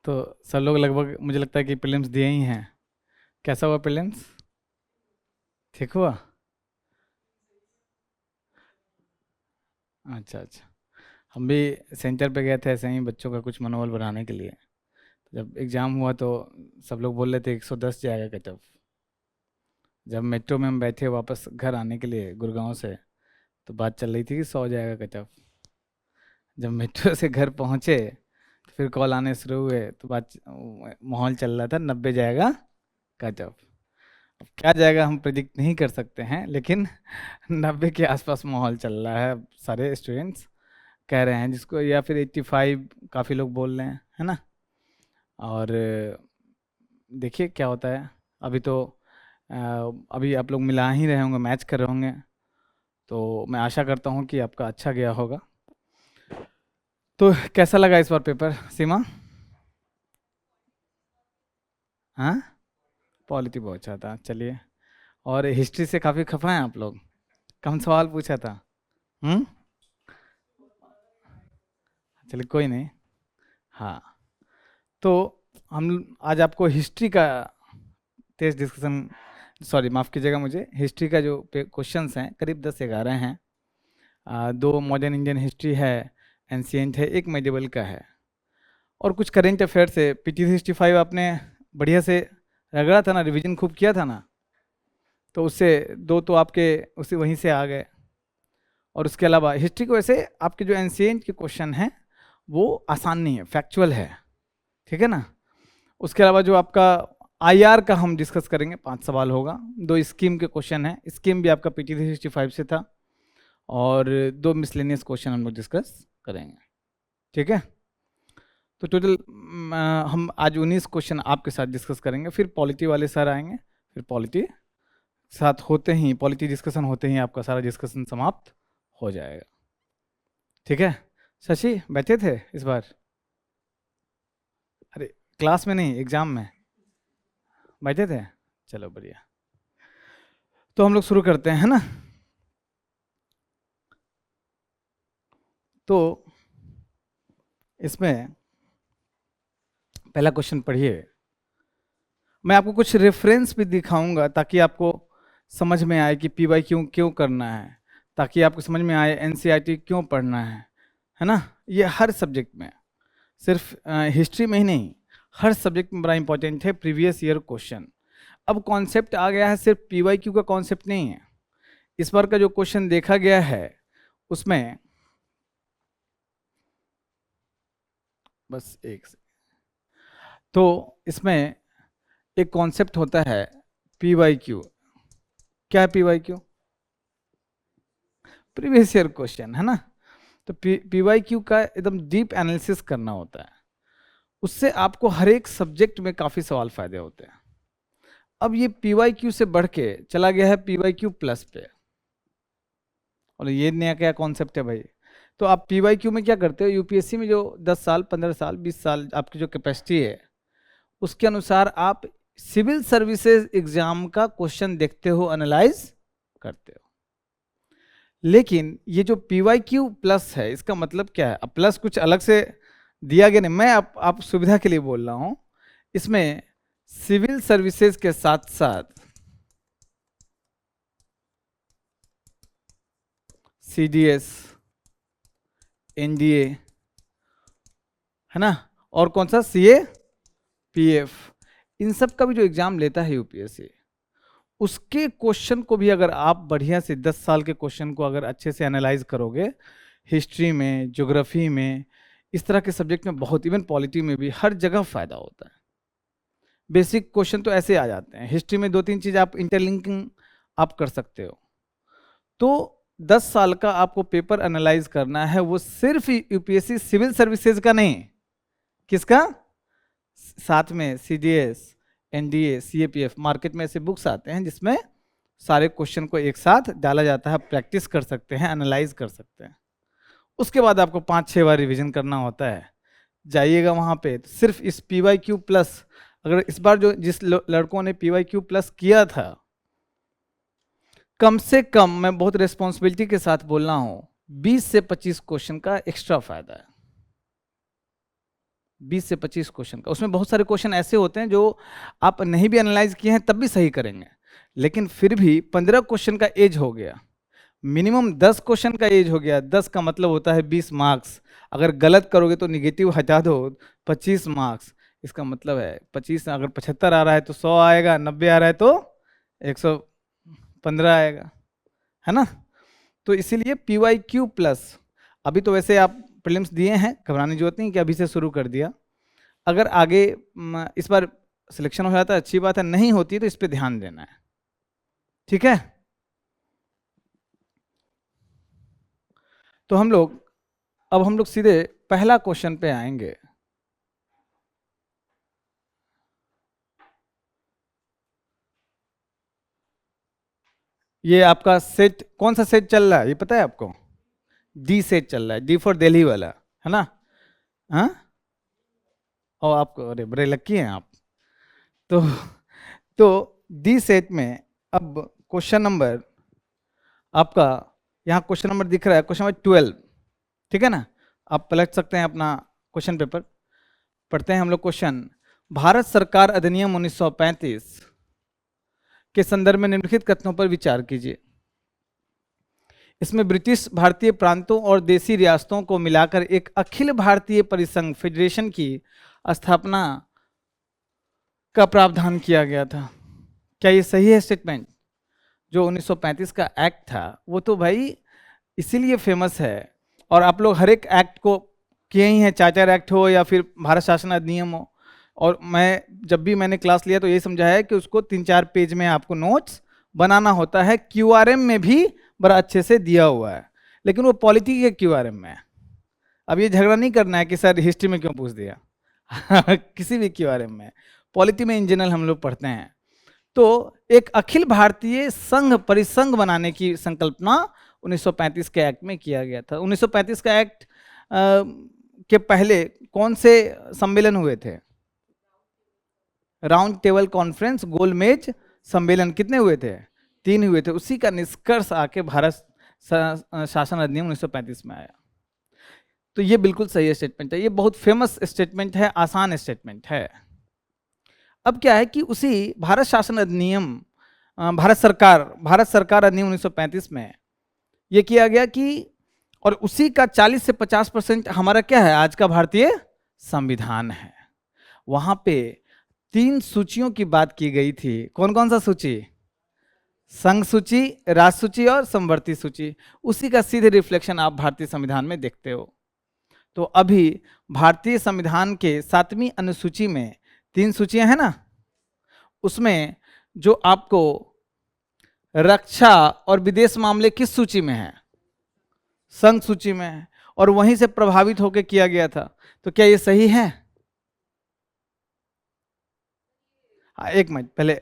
तो सब लोग लगभग मुझे लगता है कि प्रीलिम्स दिए ही हैं। कैसा हुआ प्रीलिम्स? ठीक हुआ? अच्छा अच्छा। हम भी सेंटर पे गए थे ऐसे ही बच्चों का कुछ मनोबल बढ़ाने के लिए। जब एग्ज़ाम हुआ तो सब लोग बोल रहे थे 110 जाएगा कट ऑफ। जब मेट्रो में हम बैठे वापस घर आने के लिए गुड़गांव से, तो बात चल रही थी कि 100 जाएगा कट ऑफ। जब मेट्रो से घर पहुंचे तो फिर कॉल आने शुरू हुए तो बात माहौल चल रहा था 90 जाएगा कट ऑफ। अब क्या जाएगा हम प्रिडिक्ट नहीं कर सकते हैं, लेकिन 90 के आसपास माहौल चल रहा है। सारे स्टूडेंट्स कह रहे हैं जिसको, या फिर 85 काफ़ी लोग बोल रहे हैं, है ना। और देखिए क्या होता है। अभी तो अ, अभी आप लोग मिला ही रहे होंगे, मैच कर रहे होंगे, तो मैं आशा करता हूँ कि आपका अच्छा गया होगा। तो कैसा लगा इस बार पेपर सीमा? हाँ, पॉलिटी बहुत अच्छा था, चलिए। और हिस्ट्री से काफ़ी खफा हैं आप लोग, कम सवाल पूछा था। हम्म। चलिए कोई नहीं। हाँ, तो हम आज आपको हिस्ट्री का टेस्ट डिस्कशन, सॉरी माफ़ कीजिएगा मुझे, हिस्ट्री का जो क्वेश्चंस हैं करीब 10-11 हैं। दो मॉडर्न इंडियन हिस्ट्री है, एंशियंट है, एक मेडिवल का है, और कुछ करेंट अफेयर्स है। PT 65 आपने बढ़िया से रगड़ा था ना, रिवीजन खूब किया था ना, तो उससे दो तो आपके उसी वहीं से आ गए। और उसके अलावा हिस्ट्री को ऐसे आपके जो एंशियंट के क्वेश्चन हैं वो आसान नहीं है, फैक्चुअल है, ठीक है ना। उसके अलावा जो आपका IR का हम डिस्कस करेंगे, 5 सवाल होगा। दो स्कीम के क्वेश्चन हैं, स्कीम भी आपका PT 65 से था, और दो मिसलेनियस क्वेश्चन हम लोग डिस्कस करेंगे, ठीक है। तो टोटल हम आज 19 क्वेश्चन आपके साथ डिस्कस करेंगे। फिर पॉलिटी वाले सर आएंगे, फिर पॉलिटी साथ होते ही, पॉलिटी डिस्कशन होते ही आपका सारा डिस्कशन समाप्त हो जाएगा, ठीक है। शशि बैठे थे इस बार? अरे, क्लास में नहीं, एग्जाम में बैठे थे। चलो बढ़िया। तो हम लोग शुरू करते हैं, है ना। तो इसमें पहला क्वेश्चन पढ़िए। मैं आपको कुछ रेफरेंस भी दिखाऊंगा ताकि आपको समझ में आए कि PYQ क्यों करना है, ताकि आपको समझ में आए NCERT क्यों पढ़ना है ना। ये हर सब्जेक्ट में, सिर्फ हिस्ट्री में ही नहीं, हर सब्जेक्ट में बड़ा इंपॉर्टेंट है प्रीवियस ईयर क्वेश्चन। अब कॉन्सेप्ट आ गया है, सिर्फ PYQ का कॉन्सेप्ट नहीं है। इस बार का जो क्वेश्चन देखा गया है उसमें, बस एक से, तो इसमें एक कॉन्सेप्ट होता है PYQ। क्या है PYQ? प्रीवियस ईयर क्वेश्चन, है ना। तो PYQ का एकदम डीप एनालिसिस करना होता है, उससे आपको हर एक सब्जेक्ट में काफ़ी सवाल फायदे होते हैं। अब ये PYQ से बढ़ के चला गया है PYQ प्लस पे, और ये नया क्या कॉन्सेप्ट है भाई। तो आप PYQ में क्या करते हो, UPSC में जो 10 साल 15 साल 20 साल आपकी जो कैपेसिटी है उसके अनुसार आप सिविल सर्विसेज एग्जाम का क्वेश्चन देखते हो, एनालाइज करते हो। लेकिन ये जो PYQ प्लस है, इसका मतलब क्या है? अब प्लस कुछ अलग से दिया गया नहीं, मैं आप सुविधा के लिए बोल रहा हूं। इसमें सिविल सर्विसेज के साथ साथ CDS, NDA, है ना, और कौन सा CAPF, इन सब का भी जो एग्जाम लेता है UPSC, उसके क्वेश्चन को भी अगर आप बढ़िया से 10 साल के क्वेश्चन को अगर अच्छे से एनालाइज करोगे, हिस्ट्री में, ज्योग्राफी में, इस तरह के सब्जेक्ट में बहुत, इवन पॉलिटी में भी, हर जगह फायदा होता है। बेसिक क्वेश्चन तो ऐसे आ जाते हैं, हिस्ट्री में 2-3 चीज आप इंटरलिंकिंग आप कर सकते हो। तो 10 साल का आपको पेपर एनालाइज करना है, वो सिर्फ UPSC सिविल सर्विसेज का नहीं, किसका? साथ में CDS, NDA, CAPF। मार्केट में ऐसे बुक्स आते हैं जिसमें सारे क्वेश्चन को एक साथ डाला जाता है, प्रैक्टिस कर सकते हैं, एनालाइज कर सकते हैं। उसके बाद आपको 5-6 बार रिवीजन करना होता है। जाइएगा वहाँ पे, तो सिर्फ इस PYQ प्लस, अगर इस बार जो जिस लड़कों ने PYQ प्लस किया था, कम से कम, मैं बहुत रिस्पॉन्सिबिलिटी के साथ बोल रहा हूँ, 20 से 25 क्वेश्चन का एक्स्ट्रा फायदा है। 20 से 25 क्वेश्चन का। उसमें बहुत सारे क्वेश्चन ऐसे होते हैं जो आप नहीं भी एनालाइज किए हैं तब भी सही करेंगे, लेकिन फिर भी 15 क्वेश्चन का एज हो गया, मिनिमम 10 क्वेश्चन का एज हो गया। 10 का मतलब होता है 20 मार्क्स। अगर गलत करोगे तो निगेटिव हटा दो, 25 मार्क्स। इसका मतलब है 25, अगर 75 आ रहा है तो 100 आएगा, 90 आ रहा है तो 115 आएगा, है ना। तो इसीलिए PYQ प्लस। अभी तो वैसे आप प्रीलिम्स दिए हैं, घबराने की जरूरत नहीं कि अभी से शुरू कर दिया। अगर आगे इस बार सिलेक्शन हो जाता है अच्छी बात है, नहीं होती तो इस पर ध्यान देना है, ठीक है। तो अब हम लोग सीधे पहला क्वेश्चन पे आएंगे। ये आपका सेट कौन सा सेट चल रहा है ये पता है आपको? डी सेट चल रहा है, डी फॉर दिल्ली वाला, है ना। हाँ, और आपको, अरे बड़े लक्की हैं आप। तो तो डी सेट में अब क्वेश्चन नंबर आपका, यहाँ क्वेश्चन नंबर दिख रहा है, क्वेश्चन नंबर 12, ठीक है ना। आप पलट सकते हैं अपना क्वेश्चन पेपर। पढ़ते हैं हम लोग क्वेश्चन। भारत सरकार अधिनियम 1935 के संदर्भ में निम्नलिखित कथनों पर विचार कीजिए। इसमें ब्रिटिश भारतीय प्रांतों और देसी रियासतों को मिलाकर एक अखिल भारतीय परिसंघ फेडरेशन की स्थापना का प्रावधान किया गया था। क्या ये सही है स्टेटमेंट? जो 1935 का एक्ट था वो तो भाई इसीलिए फेमस है, और आप लोग हर एक एक्ट को किए ही हैं, चार्टर एक्ट हो या फिर भारत शासन अधिनियम हो। और मैं जब भी मैंने क्लास लिया तो ये समझा है कि उसको 3-4 पेज में आपको नोट्स बनाना होता है। QRM में भी बड़ा अच्छे से दिया हुआ है, लेकिन वो पॉलिटी के QRM में है। अब ये झगड़ा नहीं करना है कि सर हिस्ट्री में क्यों पूछ दिया किसी भी QRM में, पॉलिटी में इन जनरल हम लोग पढ़ते हैं। तो एक अखिल भारतीय संघ परिसंघ बनाने की संकल्पना 1935 के एक्ट में किया गया था। 1935 का एक्ट के पहले कौन से सम्मेलन हुए थे? राउंड टेबल कॉन्फ्रेंस, गोलमेज सम्मेलन, कितने हुए थे? 3 हुए थे। उसी का निष्कर्ष आके भारत शासन अधिनियम 1935 में आया। तो ये बिल्कुल सही स्टेटमेंट है, ये बहुत फेमस स्टेटमेंट है, आसान स्टेटमेंट है। अब क्या है कि उसी भारत शासन अधिनियम, भारत सरकार अधिनियम 1935 में ये किया गया कि, और उसी का 40 से 50% हमारा क्या है, आज का भारतीय संविधान है। वहां पे 3 सूचियों की बात की गई थी। कौन कौन सा सूची? संघ सूची, राष्ट्र सूची और समवर्ती सूची। उसी का सीधे रिफ्लेक्शन आप भारतीय संविधान में देखते हो। तो अभी भारतीय संविधान के 7वीं अनुसूची में 3 सूचियां हैं ना, उसमें जो आपको रक्षा और विदेश मामले किस सूची में है? संघ सूची में है, और वहीं से प्रभावित होकर किया गया था। तो क्या ये सही है? एक मिनट पहले,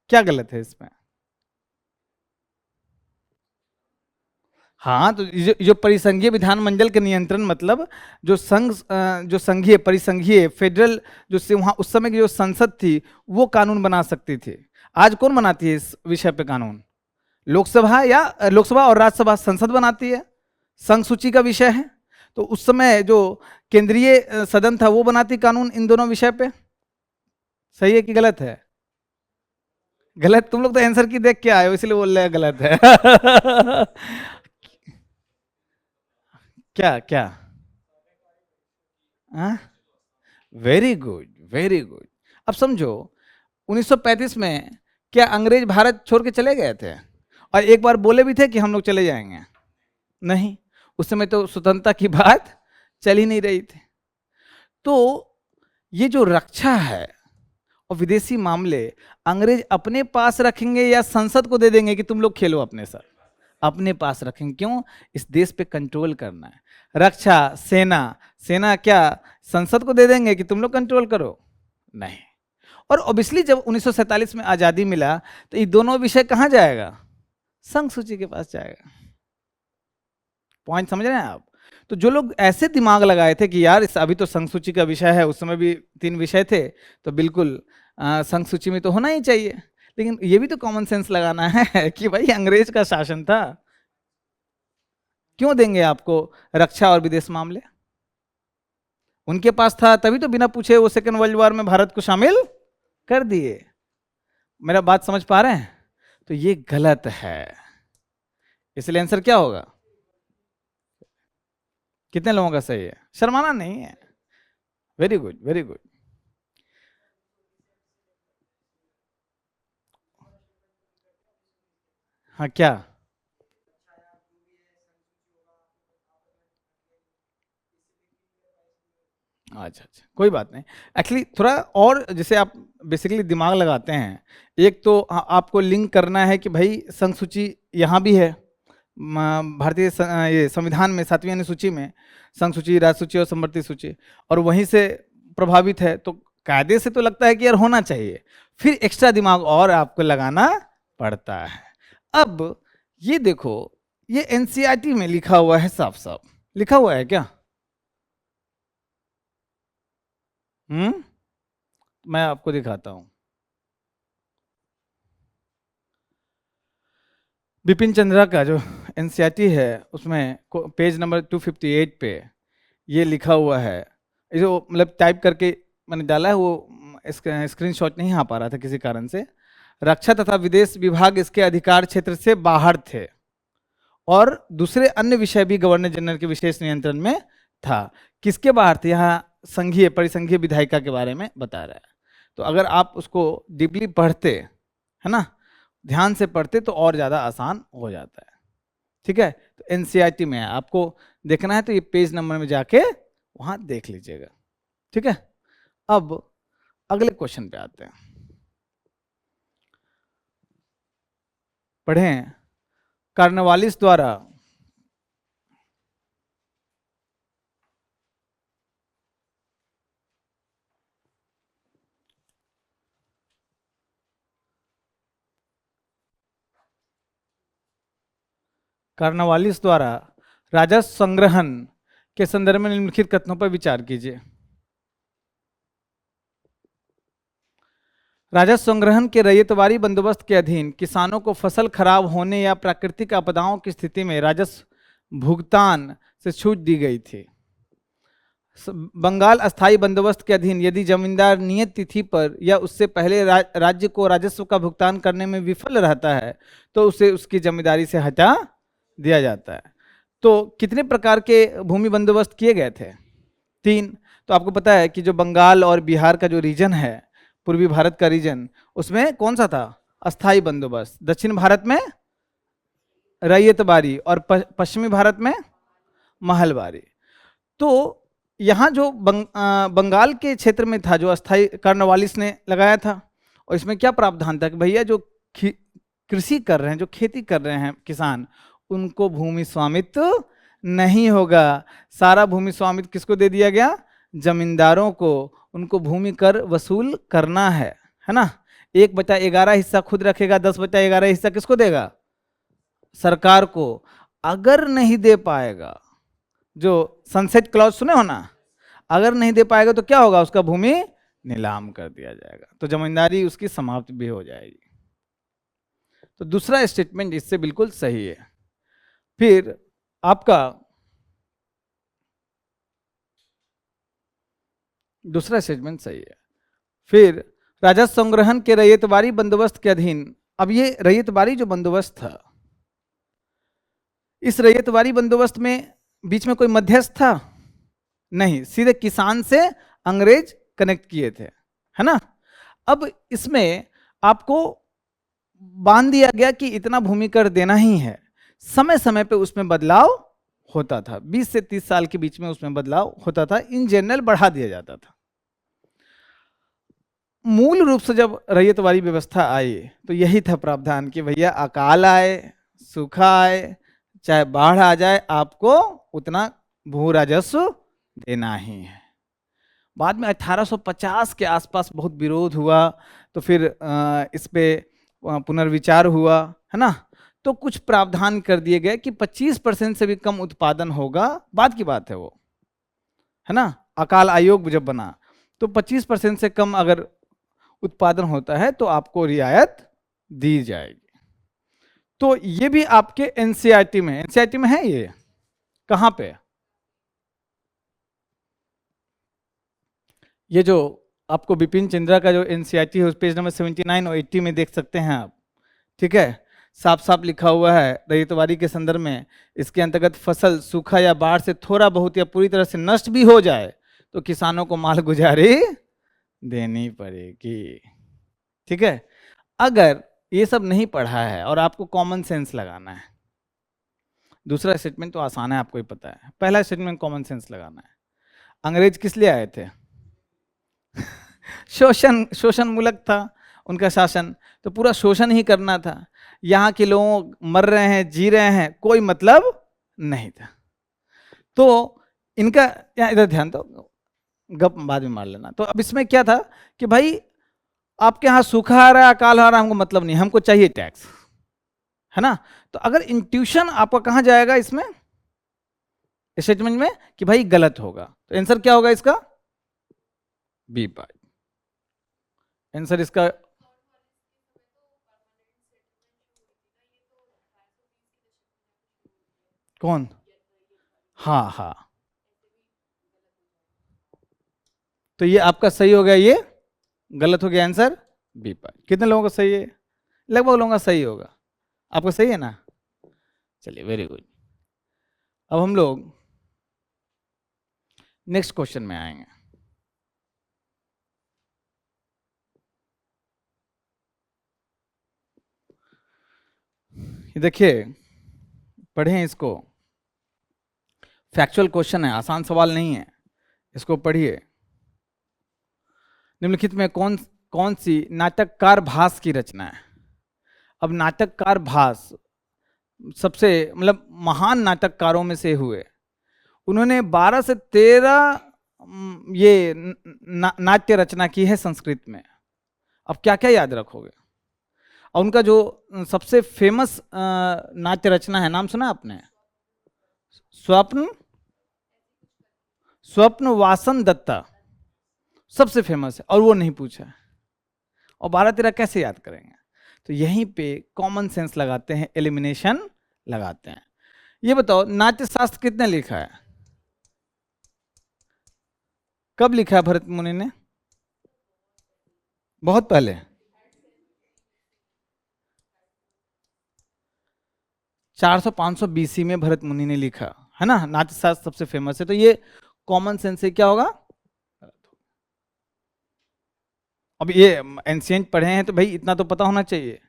क्या गलत है इसमें? हाँ, तो जो परिसंघीय विधानमंडल के नियंत्रण, मतलब जो जो संघीय परिसंघीय फेडरल, जो से वहाँ उस समय की जो संसद थी वो कानून बना सकती थी। आज कौन बनाती है इस विषय पे कानून? लोकसभा, या लोकसभा और राज्यसभा, संसद बनाती है। संघ सूची का विषय है, तो उस समय जो केंद्रीय सदन था वो बनाती कानून इन दोनों विषय पे। सही है कि गलत है? गलत? तुम लोग तो आंसर की देख के आए हो इसलिए बोल रहे हैं गलत है क्या क्या? Very good, very good. अब समझो 1935 में क्या अंग्रेज भारत छोड़ के चले गए थे? और एक बार बोले भी थे कि हम लोग चले जाएंगे? नहीं, उस समय तो स्वतंत्रता की बात चल ही नहीं रही थी। तो ये जो रक्षा है और विदेशी मामले, अंग्रेज अपने पास रखेंगे या संसद को दे देंगे कि तुम लोग खेलो अपने साथ? अपने पास रखेंगे। क्यों? इस देश पे कंट्रोल करना है। रक्षा, सेना क्या संसद को दे देंगे कि तुम लोग कंट्रोल करो? नहीं। और ऑब्वियसली जब 1947 में आजादी मिला तो ये दोनों विषय कहाँ जाएगा? संघ सूची के पास जाएगा। पॉइंट समझ रहे हैं आप? तो जो लोग ऐसे दिमाग लगाए थे कि यार इस अभी तो संघ सूची का विषय है, उस समय भी 3 विषय थे, तो बिल्कुल संघ सूची में तो होना ही चाहिए। लेकिन ये भी तो कॉमन सेंस लगाना है कि भाई अंग्रेज का शासन था, क्यों देंगे आपको रक्षा और विदेश मामले? उनके पास था तभी तो बिना पूछे वो सेकेंड वर्ल्ड वॉर में भारत को शामिल कर दिए। मेरा बात समझ पा रहे हैं? तो ये गलत है, इसलिए आंसर क्या होगा? कितने लोगों का सही है? शर्माना नहीं है। Very good, very good. हाँ क्या? अच्छा अच्छा, कोई बात नहीं। एक्चुअली थोड़ा और जैसे आप बेसिकली दिमाग लगाते हैं, एक तो आपको लिंक करना है कि भाई संघ सूची यहाँ भी है, भारतीय ये संविधान में 7वीं अनुसूची में संघ सूची, राज्य सूची और समवर्ती सूची, और वहीं से प्रभावित है, तो कायदे से तो लगता है कि यार होना चाहिए, फिर एक्स्ट्रा दिमाग और आपको लगाना पड़ता है। अब ये देखो, ये एनसीईआरटी में लिखा हुआ है, साफ साफ लिखा हुआ है क्या? मैं आपको दिखाता हूं। बिपिन चंद्रा का जो एनसीईआरटी है उसमें पेज नंबर 258 पे ये लिखा हुआ है। ये जो मतलब टाइप करके मैंने डाला है, वो स्क्रीनशॉट नहीं आ पा रहा था किसी कारण से। रक्षा तथा विदेश विभाग इसके अधिकार क्षेत्र से बाहर थे और दूसरे अन्य विषय भी गवर्नर जनरल के विशेष नियंत्रण में था। किसके बाहर थे? यहाँ संघीय परिसंघीय विधायिका के बारे में बता रहा है। तो अगर आप उसको डीपली पढ़ते, है ना, ध्यान से पढ़ते तो और ज़्यादा आसान हो जाता है। ठीक है, तो एनसीईआरटी में है, आपको देखना है तो ये पेज नंबर में जाके वहाँ देख लीजिएगा। ठीक है, अब अगले क्वेश्चन पे आते हैं। पढ़ें। कार्नवालिस द्वारा कार्नवालिस द्वारा राजस्व संग्रहण के संदर्भ में निम्नलिखित कथनों पर विचार कीजिए। राजस्व संग्रहण के रैयतवारी बंदोबस्त के अधीन किसानों को फसल खराब होने या प्राकृतिक आपदाओं की स्थिति में राजस्व भुगतान से छूट दी गई थी। बंगाल अस्थायी बंदोबस्त के अधीन यदि जमींदार नियत तिथि पर या उससे पहले राज्य को राजस्व का भुगतान करने में विफल रहता है तो उसे उसकी जमींदारी से हटा दिया जाता है। तो कितने प्रकार के भूमि बंदोबस्त किए गए थे? 3। तो आपको पता है कि जो बंगाल और बिहार का जो रीजन है, पूर्वी भारत का रीजन, उसमें कौन सा था? अस्थाई बंदोबस्त। दक्षिण भारत में रैयतवारी और पश्चिमी भारत में महलवारी। तो यहाँ जो बंगाल के क्षेत्र में था, जो अस्थाई कार्नवालिस ने लगाया था, और इसमें क्या प्रावधान था कि भैया जो कृषि कर रहे हैं, जो खेती कर रहे हैं किसान, उनको भूमि स्वामित्व नहीं होगा। सारा भूमि स्वामित्व किसको दे दिया गया? जमींदारों को। उनको भूमि कर वसूल करना है ना। 1/11 हिस्सा खुद रखेगा, 10/11 हिस्सा किसको देगा? सरकार को। अगर नहीं दे पाएगा, जो सनसेट क्लॉज सुने हो ना, अगर नहीं दे पाएगा तो क्या होगा? उसका भूमि नीलाम कर दिया जाएगा, तो जमींदारी उसकी समाप्त भी हो जाएगी। तो दूसरा स्टेटमेंट इससे बिल्कुल सही है। फिर आपका दूसरा स्टेटमेंट सही है। फिर राजस्व संग्रहण के रैयतवारी बंदोबस्त के अधीन, अब ये रैयतवारी जो बंदोबस्त था, इस रैयतवारी बंदोबस्त में बीच में कोई मध्यस्थ था नहीं, सीधे किसान से अंग्रेज कनेक्ट किए थे, है ना। अब इसमें आपको बांध दिया गया कि इतना भूमि कर देना ही है। समय समय पे उसमें बदलाव होता था, 20 से 30 साल के बीच में उसमें बदलाव होता था, इन जनरल बढ़ा दिया जाता था। मूल रूप से जब रैयतवारी व्यवस्था आई तो यही था प्रावधान कि भैया अकाल आए, सूखा आए, चाहे बाढ़ आ जाए, आपको उतना भू राजस्व देना ही है। बाद में 1850 के आसपास बहुत विरोध हुआ, तो फिर इस पे पुनर्विचार हुआ, है ना। तो कुछ प्रावधान कर दिए गए कि 25% से भी कम उत्पादन होगा, बाद की बात है वो, है ना। अकाल आयोग जब बना तो 25% से कम अगर उत्पादन होता है तो आपको रियायत दी जाएगी। तो ये भी आपके एनसीईआरटी में, एनसीईआरटी में है ये, कहाँ पे? ये जो आपको बिपिन चंद्रा का जो एनसीईआरटी है उस पेज नंबर 79 और 80 में देख सकते हैं आप, ठीक है। साफ साफ लिखा हुआ है रैयतवाड़ी के संदर्भ में, इसके अंतर्गत फसल सूखा या बाढ़ से थोड़ा बहुत या पूरी तरह से नष्ट भी हो जाए तो किसानों को माल गुजारी देनी पड़ेगी, ठीक है। अगर ये सब नहीं पढ़ा है और आपको कॉमन सेंस लगाना है, दूसरा स्टेटमेंट तो आसान है, आपको ही पता है। पहला स्टेटमेंट कॉमन सेंस लगाना है। अंग्रेज किस लिए आए थे? शोषण मूलक था उनका शासन, तो पूरा शोषण ही करना था। यहाँ के लोग मर रहे हैं, जी रहे हैं, कोई मतलब नहीं था। तो इनका यहाँ इधर ध्यान दो, गप बाद में मार लेना। तो अब इसमें क्या था कि भाई आपके यहाँ सूखा आ रहा है, अकाल आ रहा है, हमको मतलब नहीं, हमको चाहिए टैक्स, है ना। तो अगर इंट्यूशन आपका कहाँ जाएगा इसमें, स्टेटमेंट में, कि भाई गलत होगा, तो आंसर क्या होगा इसका? बी पार्ट आंसर इसका। कौन? हाँ हाँ, तो ये आपका सही हो गया, ये गलत हो गया, आंसर बी पार्ट। कितने लोगों का सही है? लगभग लोगों का सही होगा। आपका सही है ना? चलिए, वेरी गुड। अब हम लोग नेक्स्ट क्वेश्चन में आएंगे। ये देखिए, पढ़ें इसको, फैक्चुअल क्वेश्चन है, आसान सवाल नहीं है, इसको पढ़िए। निम्नलिखित में कौन कौन सी नाटककार भास की रचना है? अब नाटककार भास सबसे मतलब महान नाटककारों में से हुए। उन्होंने 12 से 13 ये नाट्य रचना की है संस्कृत में। अब क्या क्या याद रखोगे? और उनका जो सबसे फेमस नाट्य रचना है, नाम सुना आपने? स्वप्न स्वप्न वासन दत्ता सबसे फेमस है, और वो नहीं पूछा है। और 12-13 कैसे याद करेंगे? तो यहीं पे कॉमन सेंस लगाते हैं, एलिमिनेशन लगाते हैं। ये बताओ, नाट्य शास्त्र कितने लिखा है? कब लिखा है भरत मुनि ने? बहुत पहले, 400-500 BC में भरत मुनि ने लिखा है ना। नाट्य शास्त्र सबसे फेमस है, तो ये कॉमन सेंस से क्या होगा? अब ये एंशिएंट पढ़े हैं तो भाई इतना तो पता होना चाहिए।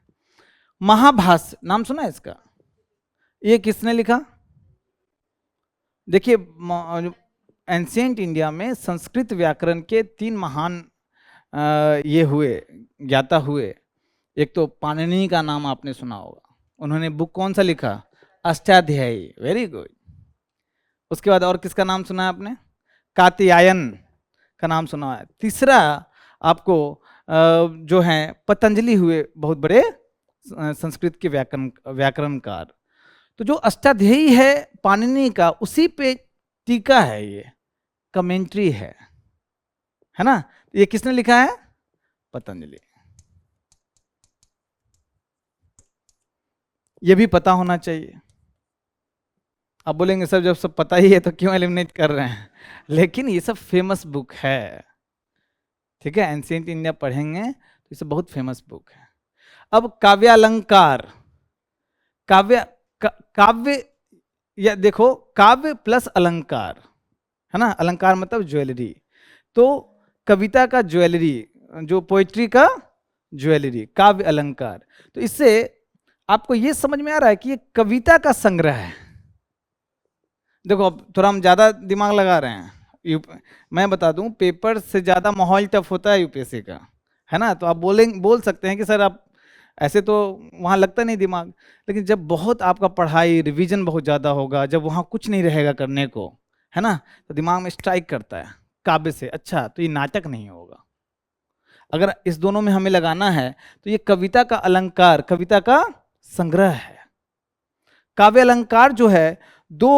महाभाष्य नाम सुना है इसका? ये किसने लिखा? देखिए, एंशिएंट इंडिया में संस्कृत व्याकरण के 3 महान ये हुए, ज्ञाता हुए। एक तो पाणिनि का नाम आपने सुना होगा, उन्होंने बुक कौन सा लिखा? Ashtadhyayi, very good. उसके बाद और किसका नाम सुना है आपने? कात्यायन का नाम सुना है। तीसरा आपको जो है पतंजलि हुए, बहुत बड़े संस्कृत के व्याकरणकार। तो जो अष्टाध्यायी है पाणिनि का, उसी पे टीका है, ये कमेंट्री है ना। ये किसने लिखा है? पतंजलि। ये भी पता होना चाहिए। आप बोलेंगे सर जब सब पता ही है तो क्यों एलिमिनेट कर रहे हैं? लेकिन ये सब फेमस बुक है, ठीक है। एंशिएंट इंडिया पढ़ेंगे तो ये सब बहुत फेमस बुक है। अब काव्यालंकार, काव्य या देखो, काव्य प्लस अलंकार है ना। अलंकार मतलब ज्वेलरी, तो कविता का ज्वेलरी, जो पोइट्री का ज्वेलरी, काव्य अलंकार। तो इससे आपको ये समझ में आ रहा है कि ये कविता का संग्रह है। देखो, अब थोड़ा हम ज्यादा दिमाग लगा रहे हैं। मैं बता दूं, पेपर से ज्यादा माहौल टफ होता है यूपीएससी का, है ना। तो आप बोल सकते हैं कि सर आप ऐसे तो वहाँ लगता नहीं दिमाग, लेकिन जब बहुत आपका पढ़ाई रिवीजन बहुत ज़्यादा होगा, जब वहाँ कुछ नहीं रहेगा करने को, है ना, तो दिमाग में स्ट्राइक करता है काव्य से, अच्छा तो ये नाटक नहीं होगा। अगर इस दोनों में हमें लगाना है तो ये कविता का अलंकार, कविता का संग्रह है। काव्य अलंकार जो है दो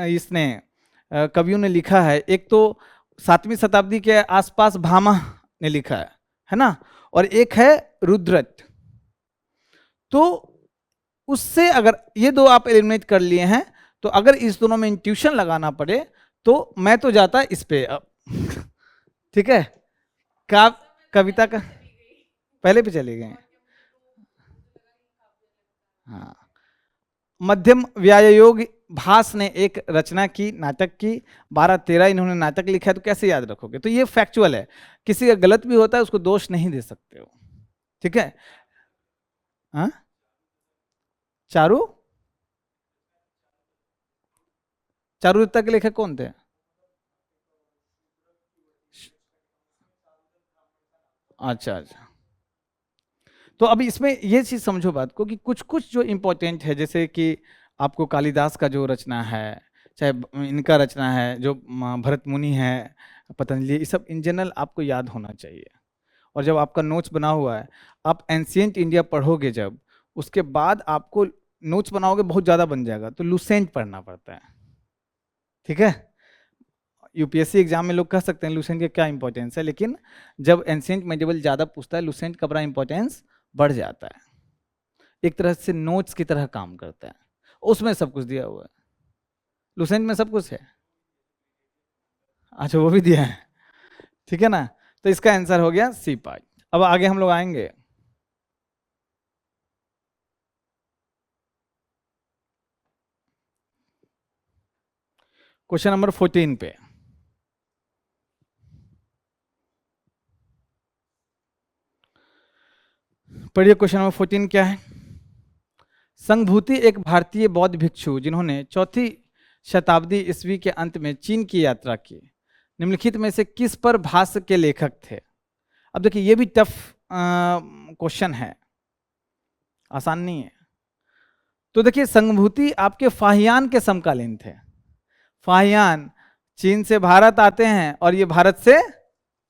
इसने कवियों ने लिखा है। एक तो 7वीं शताब्दी के आसपास भामा ने लिखा है ना, और एक है रुद्रट। तो उससे अगर ये दो आप एलिमिनेट कर लिए हैं, तो अगर इस दोनों में इंट्यूशन लगाना पड़े तो मैं तो जाता इस पे अब। ठीक है, कविता का पहले पे चले गए। हाँ, मध्यम व्यायोग भास ने एक रचना की, नाटक की, 12-13 इन्होंने नाटक लिखा है, तो कैसे याद रखोगे? तो ये फैक्चुअल है, किसी का गलत भी होता है उसको दोष नहीं दे सकते हो। ठीक है। हाँ, चारू चारुदत्ता के लेखक कौन थे? अच्छा अच्छा। तो अभी इसमें ये चीज समझो बात को कि कुछ कुछ जो इम्पोर्टेंट है, जैसे कि आपको कालिदास का जो रचना है, चाहे इनका रचना है जो भरत मुनि है, पतंजलि, ये सब इन जनरल आपको याद होना चाहिए। और जब आपका नोट्स बना हुआ है, आप एंशियंट इंडिया पढ़ोगे जब, उसके बाद आपको नोट्स बनाओगे बहुत ज़्यादा बन जाएगा, तो लुसेंट पढ़ना पड़ता है। ठीक है, यूपीएससी एग्जाम में लोग कह सकते हैं लुसेंट का क्या इंपॉर्टेंस है, लेकिन जब एंशियंट मेडिवल ज़्यादा पूछता है, लुसेंट का बड़ा इंपॉर्टेंस बढ़ जाता है। एक तरह से नोट्स की तरह काम करता है, उसमें सब कुछ दिया हुआ है। लुसेंट में सब कुछ है। अच्छा, वो भी दिया है। ठीक है ना, तो इसका आंसर हो गया सी पार्ट। अब आगे हम लोग आएंगे। क्वेश्चन नंबर 14 पे। पढ़िए क्वेश्चन नंबर 14 क्या है। संघभूति एक भारतीय बौद्ध भिक्षु जिन्होंने 4वीं शताब्दी ईस्वी के अंत में चीन की यात्रा की, निम्नलिखित में से किस पर भाष्य के लेखक थे? अब देखिए ये भी टफ क्वेश्चन है, आसान नहीं है। तो देखिए संघभूति आपके फाहियान के समकालीन थे। फाहियान चीन से भारत आते हैं और ये भारत से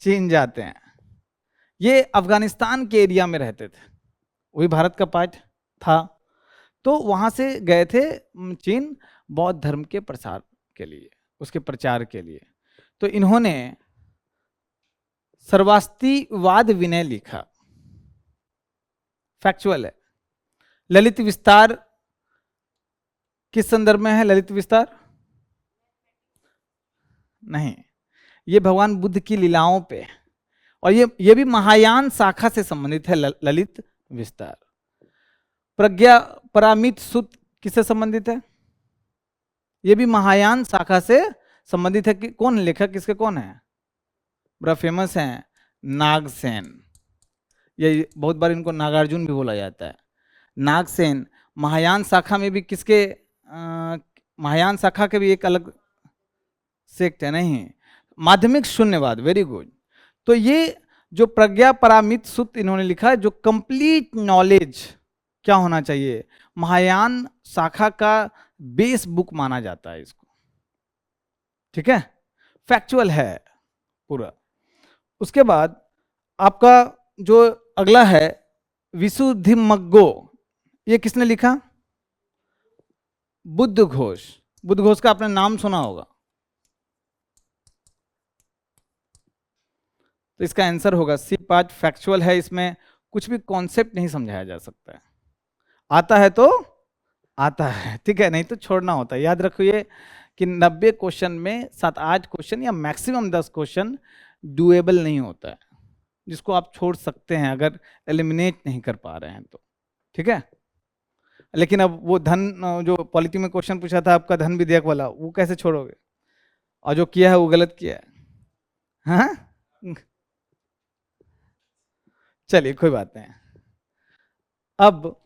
चीन जाते हैं। ये अफगानिस्तान के एरिया में रहते थे, वही भारत का पार्ट था। तो वहां से गए थे चीन बौद्ध धर्म के प्रसार के लिए, उसके प्रचार के लिए। तो इन्होंने सर्वास्तिवाद विनय लिखा, फैक्चुअल है। ललित विस्तार किस संदर्भ में है? ललित विस्तार नहीं, ये भगवान बुद्ध की लीलाओं पे, और ये भी महायान शाखा से संबंधित है। ललित विस्तार। प्रज्ञा परामित सुत किससे संबंधित है? ये भी महायान शाखा से संबंधित है। कि कौन लेखक, किसके कौन है? बड़ा फेमस है, नागसेन। ये बहुत बार इनको नागार्जुन भी बोला जाता है। नागसेन महायान शाखा में भी किसके, महायान शाखा के भी एक अलग सेक्ट है। नहीं, माध्यमिक शून्यवाद, वेरी गुड। तो ये जो प्रज्ञा परामित सुत इन्होंने लिखा है, जो कंप्लीट नॉलेज क्या होना चाहिए, महायान शाखा का बेस बुक माना जाता है इसको। ठीक है, फैक्चुअल है पूरा। उसके बाद आपका जो अगला है विशुद्धिमग्गो, ये किसने लिखा? बुद्ध घोष। बुद्ध घोष का आपने नाम सुना होगा। तो इसका आंसर होगा सी पार्ट, फैक्चुअल है, इसमें कुछ भी कॉन्सेप्ट नहीं समझाया जा सकता है। आता है तो आता है, ठीक है, नहीं तो छोड़ना होता है। याद रखो ये कि 90 क्वेश्चन में 7-8 क्वेश्चन या मैक्सिमम 10 क्वेश्चन डुएबल नहीं होता है, जिसको आप छोड़ सकते हैं अगर एलिमिनेट नहीं कर पा रहे हैं तो। ठीक है, लेकिन अब वो धन, जो पॉलिटी में क्वेश्चन पूछा था आपका धन विधेयक वाला, वो कैसे छोड़ोगे? और जो किया है वो गलत किया है। हाँ, चलिए कोई बात नहीं। अब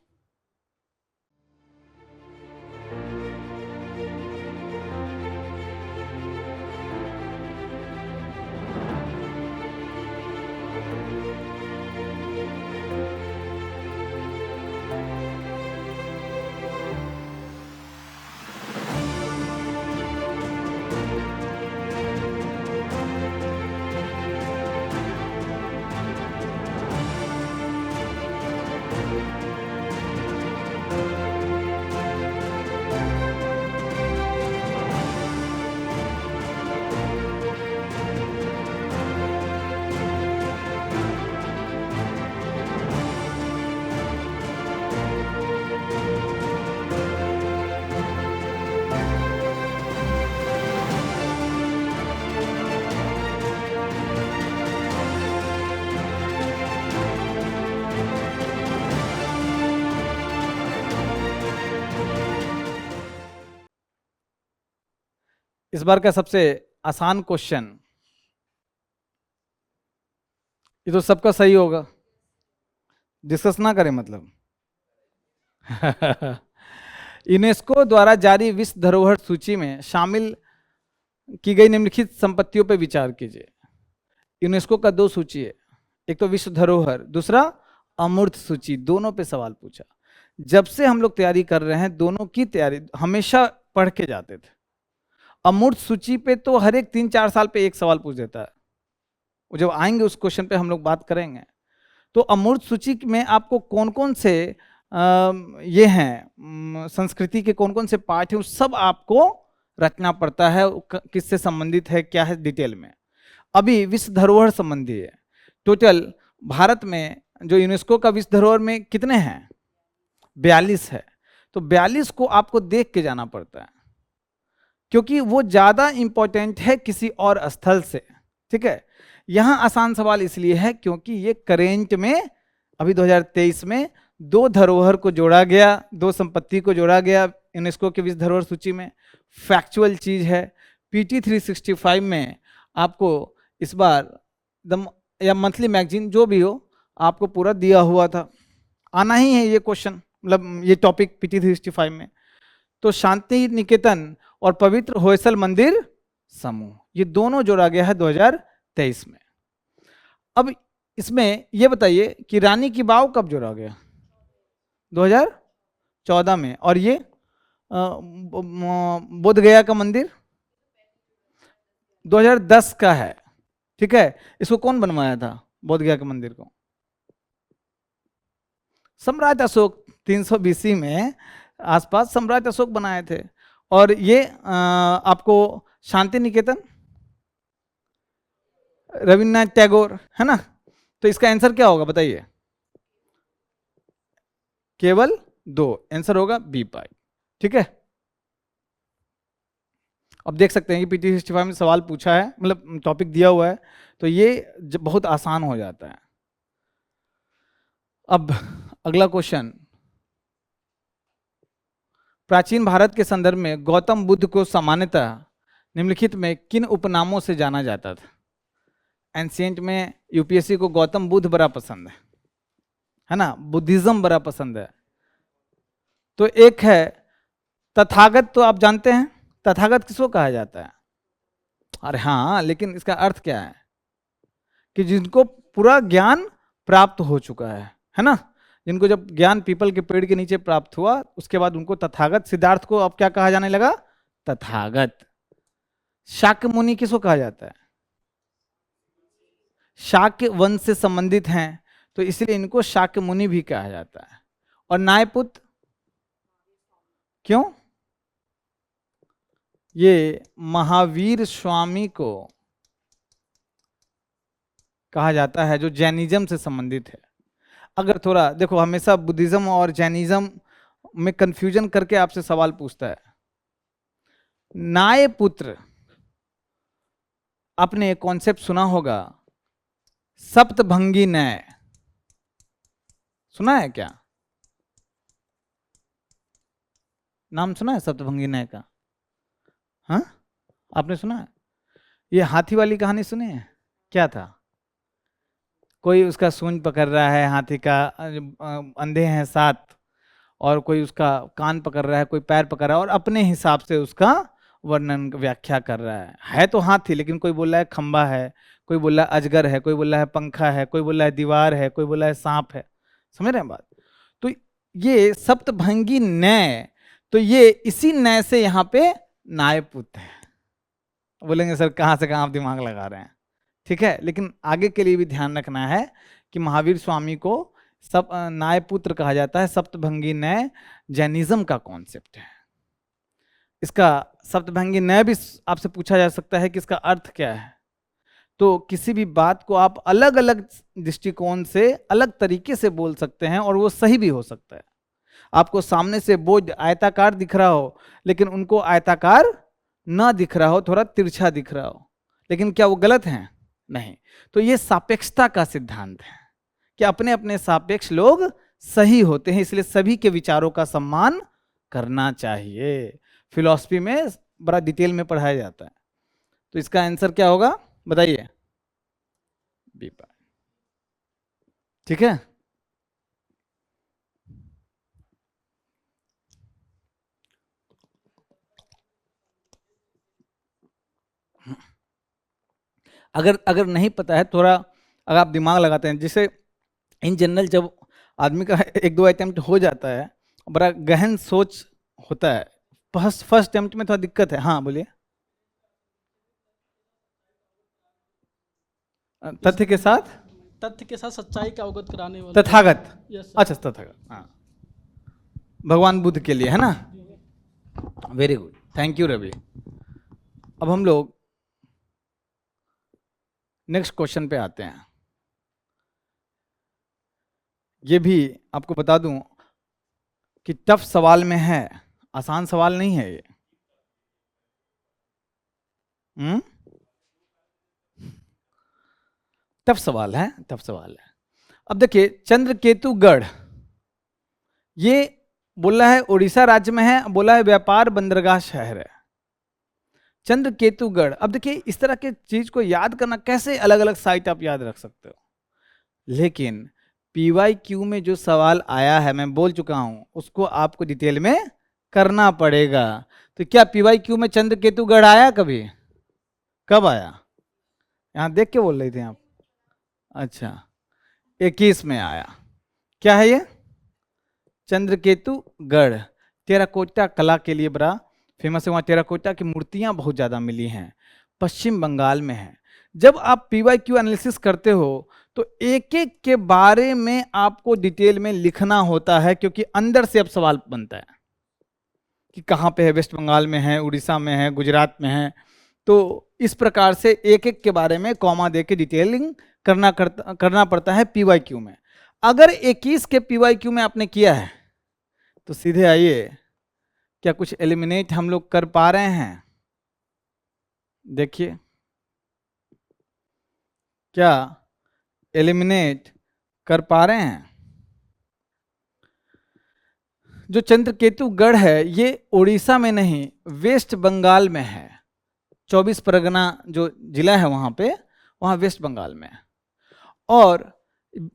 इस बार का सबसे आसान क्वेश्चन, ये तो सबका सही होगा, डिस्कस ना करें मतलब। यूनेस्को द्वारा जारी विश्व धरोहर सूची में शामिल की गई निम्नलिखित संपत्तियों पर विचार कीजिए। यूनेस्को का 2 सूची है, एक तो विश्व धरोहर, दूसरा अमूर्त सूची, दोनों पे सवाल पूछा। जब से हम लोग तैयारी कर रहे हैं, दोनों की तैयारी हमेशा पढ़ के जाते थे। अमूर्त सूची पे तो हर एक 3-4 साल पे एक सवाल पूछ देता है, जब आएंगे उस क्वेश्चन पे हम लोग बात करेंगे। तो अमूर्त सूची में आपको कौन कौन से ये हैं संस्कृति के कौन कौन से पार्ट हैं, सब आपको रचना पड़ता है, किससे संबंधित है क्या है डिटेल में। अभी विश्व धरोहर संबंधी है। टोटल भारत में जो यूनेस्को का विश्व धरोहर में कितने हैं, 42 है। तो 42 को आपको देख के जाना पड़ता है, क्योंकि वो ज्यादा इंपॉर्टेंट है किसी और स्थल से। ठीक है, यहां आसान सवाल इसलिए है क्योंकि ये करेंट में अभी 2023 में 2 धरोहर को जोड़ा गया, 2 संपत्ति को जोड़ा गया यूनेस्को के विश्व धरोहर सूची में। फैक्चुअल चीज है। PT 365 में आपको इस बार या मंथली मैगजीन जो भी हो, आपको पूरा दिया हुआ था, आना ही है ये क्वेश्चन, मतलब ये टॉपिक PT 365 में। तो शांति निकेतन और पवित्र होयसल मंदिर समूह, ये दोनों जोड़ा गया है 2023 में। अब इसमें ये बताइए कि रानी की वाव कब जोड़ा गया, 2014 में, और ये बोध गया का मंदिर 2010 का है। ठीक है, इसको कौन बनवाया था बोध गया के मंदिर को, सम्राट अशोक, 300 BC में आसपास सम्राट अशोक बनाए थे। और ये आपको शांति निकेतन रविन्द्रनाथ टैगोर, है ना। तो इसका आंसर क्या होगा बताइए, केवल 2 आंसर होगा बी पाई। ठीक है, अब देख सकते हैं कि PT 365 में सवाल पूछा है, मतलब टॉपिक दिया हुआ है, तो ये बहुत आसान हो जाता है। अब अगला क्वेश्चन, प्राचीन भारत के संदर्भ में गौतम बुद्ध को सामान्यतः निम्नलिखित में किन उपनामों से जाना जाता था। एंशिएंट में UPSC को गौतम बुद्ध बड़ा पसंद है ना, बुद्धिज्म बड़ा पसंद है। तो एक है तथागत, तो आप जानते हैं तथागत किसको कहा जाता है। अरे हाँ, लेकिन इसका अर्थ क्या है कि जिनको पूरा ज्ञान प्राप्त हो चुका है ना, जिनको जब ज्ञान पीपल के पेड़ के नीचे प्राप्त हुआ, उसके बाद उनको तथागत, सिद्धार्थ को अब क्या कहा जाने लगा, तथागत। शाक्य मुनि किसको कहा जाता है, शाक्य वंश से संबंधित हैं, तो इसलिए इनको शाक्य मुनि भी कहा जाता है। और नायपुत्र क्यों, ये महावीर स्वामी को कहा जाता है जो जैनिज्म से संबंधित है। अगर थोड़ा देखो, हमेशा बुद्धिज्म और जैनिज्म में कंफ्यूजन करके आपसे सवाल पूछता है। नायपुत्र, आपने एक कॉन्सेप्ट सुना होगा, सप्तभंगी न्याय, सुना है क्या, नाम सुना है सप्तभंगी न्याय का, हाँ आपने सुना है। ये हाथी वाली कहानी सुनी है, क्या था, कोई उसका सूंड पकड़ रहा है हाथी का, अंधे हैं 7, और कोई उसका कान पकड़ रहा है, कोई पैर पकड़ रहा है, और अपने हिसाब से उसका वर्णन व्याख्या कर रहा है तो हाथी, लेकिन कोई बोल रहा है खंबा है, कोई बोल रहा है अजगर है, कोई बोल रहा है पंखा है, कोई बोल रहा है दीवार है, कोई बोल रहा है सांप है। समझ रहे हैं बात। तो ये सप्तभंगी न्याय, तो ये इसी न्याय से यहाँ पे नायपुत्र है। बोलेंगे सर कहाँ से कहाँ आप दिमाग लगा रहे हैं, ठीक है, लेकिन आगे के लिए भी ध्यान रखना है कि महावीर स्वामी को सब नायपुत्र कहा जाता है। सप्तभंगी न्याय जैनिज्म का कॉन्सेप्ट है। इसका सप्तभंगी न्याय भी आपसे पूछा जा सकता है कि इसका अर्थ क्या है। तो किसी भी बात को आप अलग अलग दृष्टिकोण से अलग तरीके से बोल सकते हैं और वो सही भी हो सकता है। आपको सामने से बोर्ड आयताकार दिख रहा हो, लेकिन उनको आयताकार ना दिख रहा हो, थोड़ा तिरछा दिख रहा हो, लेकिन क्या वो गलत है? नहीं। तो ये सापेक्षता का सिद्धांत है कि अपने अपने सापेक्ष लोग सही होते हैं, इसलिए सभी के विचारों का सम्मान करना चाहिए। फिलॉसफी में बड़ा डिटेल में पढ़ाया जाता है। तो इसका आंसर क्या होगा बताइए? बी पाई। ठीक है, अगर अगर नहीं पता है थोड़ा, अगर आप दिमाग लगाते हैं, जैसे इन जनरल जब आदमी का एक दो अटेम्प्ट हो जाता है, बड़ा गहन सोच होता है, फर्स्ट अटेम्प्ट में थोड़ा दिक्कत है। हाँ बोलिए। तथ्य के साथ सच्चाई का अवगत कराने वाला तथागत। यस अच्छा तथागत, हाँ, भगवान बुद्ध के लिए है ना। Very good, thank you Ravi. अब हम लोग नेक्स्ट क्वेश्चन पे आते हैं। ये भी आपको बता दूं कि टफ सवाल में है, आसान सवाल नहीं है ये। टफ सवाल है, टफ सवाल है। अब देखिए चंद्रकेतुगढ़, ये बोला है उड़ीसा राज्य में है, बोला है व्यापार बंदरगाह शहर है चंद्रकेतुगढ़। अब देखिए इस तरह के चीज को याद करना कैसे, अलग अलग साइट आप याद रख सकते हो, लेकिन PYQ में जो सवाल आया है मैं बोल चुका हूं, उसको आपको डिटेल में करना पड़ेगा। तो क्या PYQ में चंद्रकेतुगढ़ आया कभी? कब आया? यहां देख के बोल रहे थे आप? अच्छा, 21 में आया। क्या है ये? चंद्रकेतुगढ़ टेराकोटा कला के लिए बड़ा फेमस है। वहाँ टेराकोटा की मूर्तियां बहुत ज़्यादा मिली हैं, पश्चिम बंगाल में है। जब आप PYQ एनालिसिस करते हो तो एक एक के बारे में आपको डिटेल में लिखना होता है, क्योंकि अंदर से अब सवाल बनता है कि कहाँ पे है, वेस्ट बंगाल में है, उड़ीसा में है, गुजरात में है। तो इस प्रकार से एक एक के बारे में कॉमा दे के डिटेलिंग करना पड़ता है PYQ में। अगर 21 के PYQ में आपने किया है तो सीधे आइए, क्या कुछ एलिमिनेट हम लोग कर पा रहे हैं? देखिए, क्या एलिमिनेट कर पा रहे हैं? जो चंद्रकेतुगढ़ है ये उड़ीसा में नहीं, वेस्ट बंगाल में है। 24 परगना जो जिला है वहां पे, वहां वेस्ट बंगाल में है। और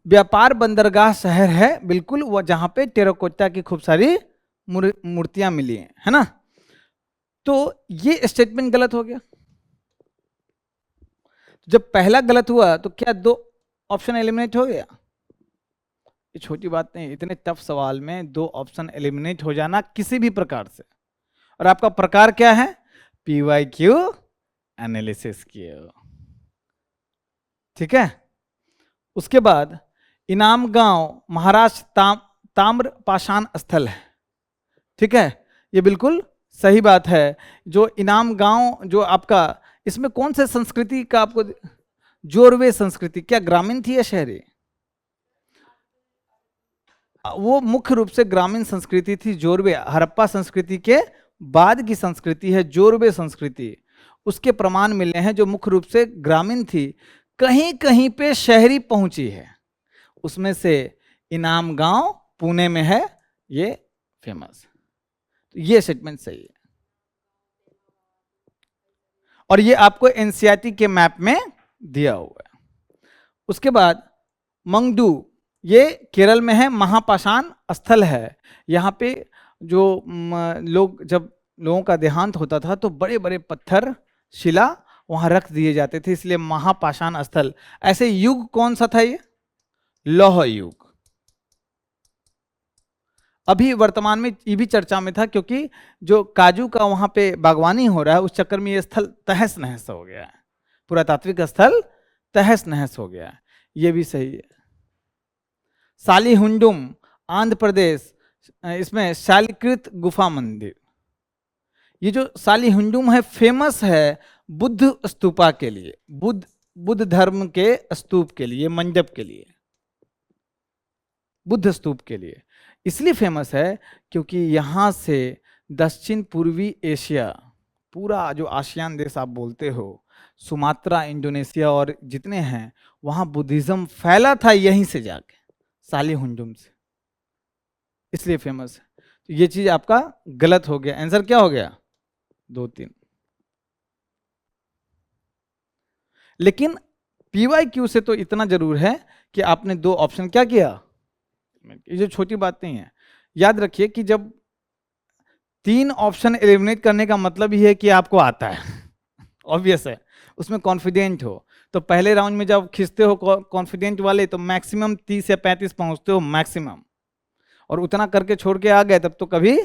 व्यापार बंदरगाह शहर है बिल्कुल, वो जहां पे टेराकोटा की खूब सारी मूर्तियां मिली हैं, है ना। तो ये स्टेटमेंट गलत हो गया। जब पहला गलत हुआ तो क्या दो ऑप्शन एलिमिनेट हो गया? ये छोटी बात नहीं, इतने टफ सवाल में दो ऑप्शन एलिमिनेट हो जाना किसी भी प्रकार से। और आपका प्रकार क्या है? PYQ एनालिसिस किए। ठीक है, उसके बाद इनाम गांव महाराष्ट्र ताम्र पाषाण स्थल है। ठीक है, ये बिल्कुल सही बात है। जो इनाम गांव जो आपका, इसमें कौन से संस्कृति का आपको? जोरवे संस्कृति। क्या ग्रामीण थी या शहरी? वो मुख्य रूप से ग्रामीण संस्कृति थी, जोरवे। हड़प्पा संस्कृति के बाद की संस्कृति है जोरवे संस्कृति। उसके प्रमाण मिले हैं जो मुख्य रूप से ग्रामीण थी, कहीं कहीं पे शहरी पहुंची है। उसमें से इनाम गांव पुणे में है, ये फेमस। तो ये स्टेटमेंट सही है, और ये आपको NCERT के मैप में दिया हुआ है। उसके बाद मंगडू, ये केरल में है, महापाषाण स्थल है। यहाँ पे जो लोग, जब लोगों का देहांत होता था तो बड़े बड़े पत्थर शिला वहां रख दिए जाते थे, इसलिए महापाषाण स्थल। ऐसे युग कौन सा था ये? लौह युग। अभी वर्तमान में ये भी चर्चा में था, क्योंकि जो काजू का वहां पे बागवानी हो रहा है, उस चक्कर में ये स्थल तहस नहस हो गया है, पुरातात्विक स्थल तहस नहस हो गया है। ये भी सही है। सालीहुंडुम आंध्र प्रदेश, इसमें शालिकृत गुफा मंदिर। ये जो सालीहुंडुम है फेमस है बुद्ध स्तूपा के लिए, बुद्ध धर्म के स्तूप के लिए, मंडप के लिए, बुद्ध स्तूप के लिए। इसलिए फेमस है क्योंकि यहाँ से दक्षिण पूर्वी एशिया, पूरा जो आसियान देश आप बोलते हो, सुमात्रा, इंडोनेशिया और जितने हैं, वहाँ बुद्धिज्म फैला था यहीं से जाके, सालीहुंडुम से, इसलिए फेमस है। तो ये चीज आपका गलत हो गया। आंसर क्या हो गया? 2 3। लेकिन PYQ से तो इतना जरूर है कि आपने 2 ऑप्शन क्या किया, ये जो छोटी बात नहीं है। याद रखिए कि जब 3 ऑप्शन एलिमिनेट करने का मतलब ही है कि आपको आता है ऑब्वियस है, उसमें कॉन्फिडेंट हो। तो पहले राउंड में जब खींचते हो कॉन्फिडेंट वाले तो मैक्सिमम 30 या 35 पहुंचते हो मैक्सिमम, और उतना करके छोड़ के आ गए तब तो कभी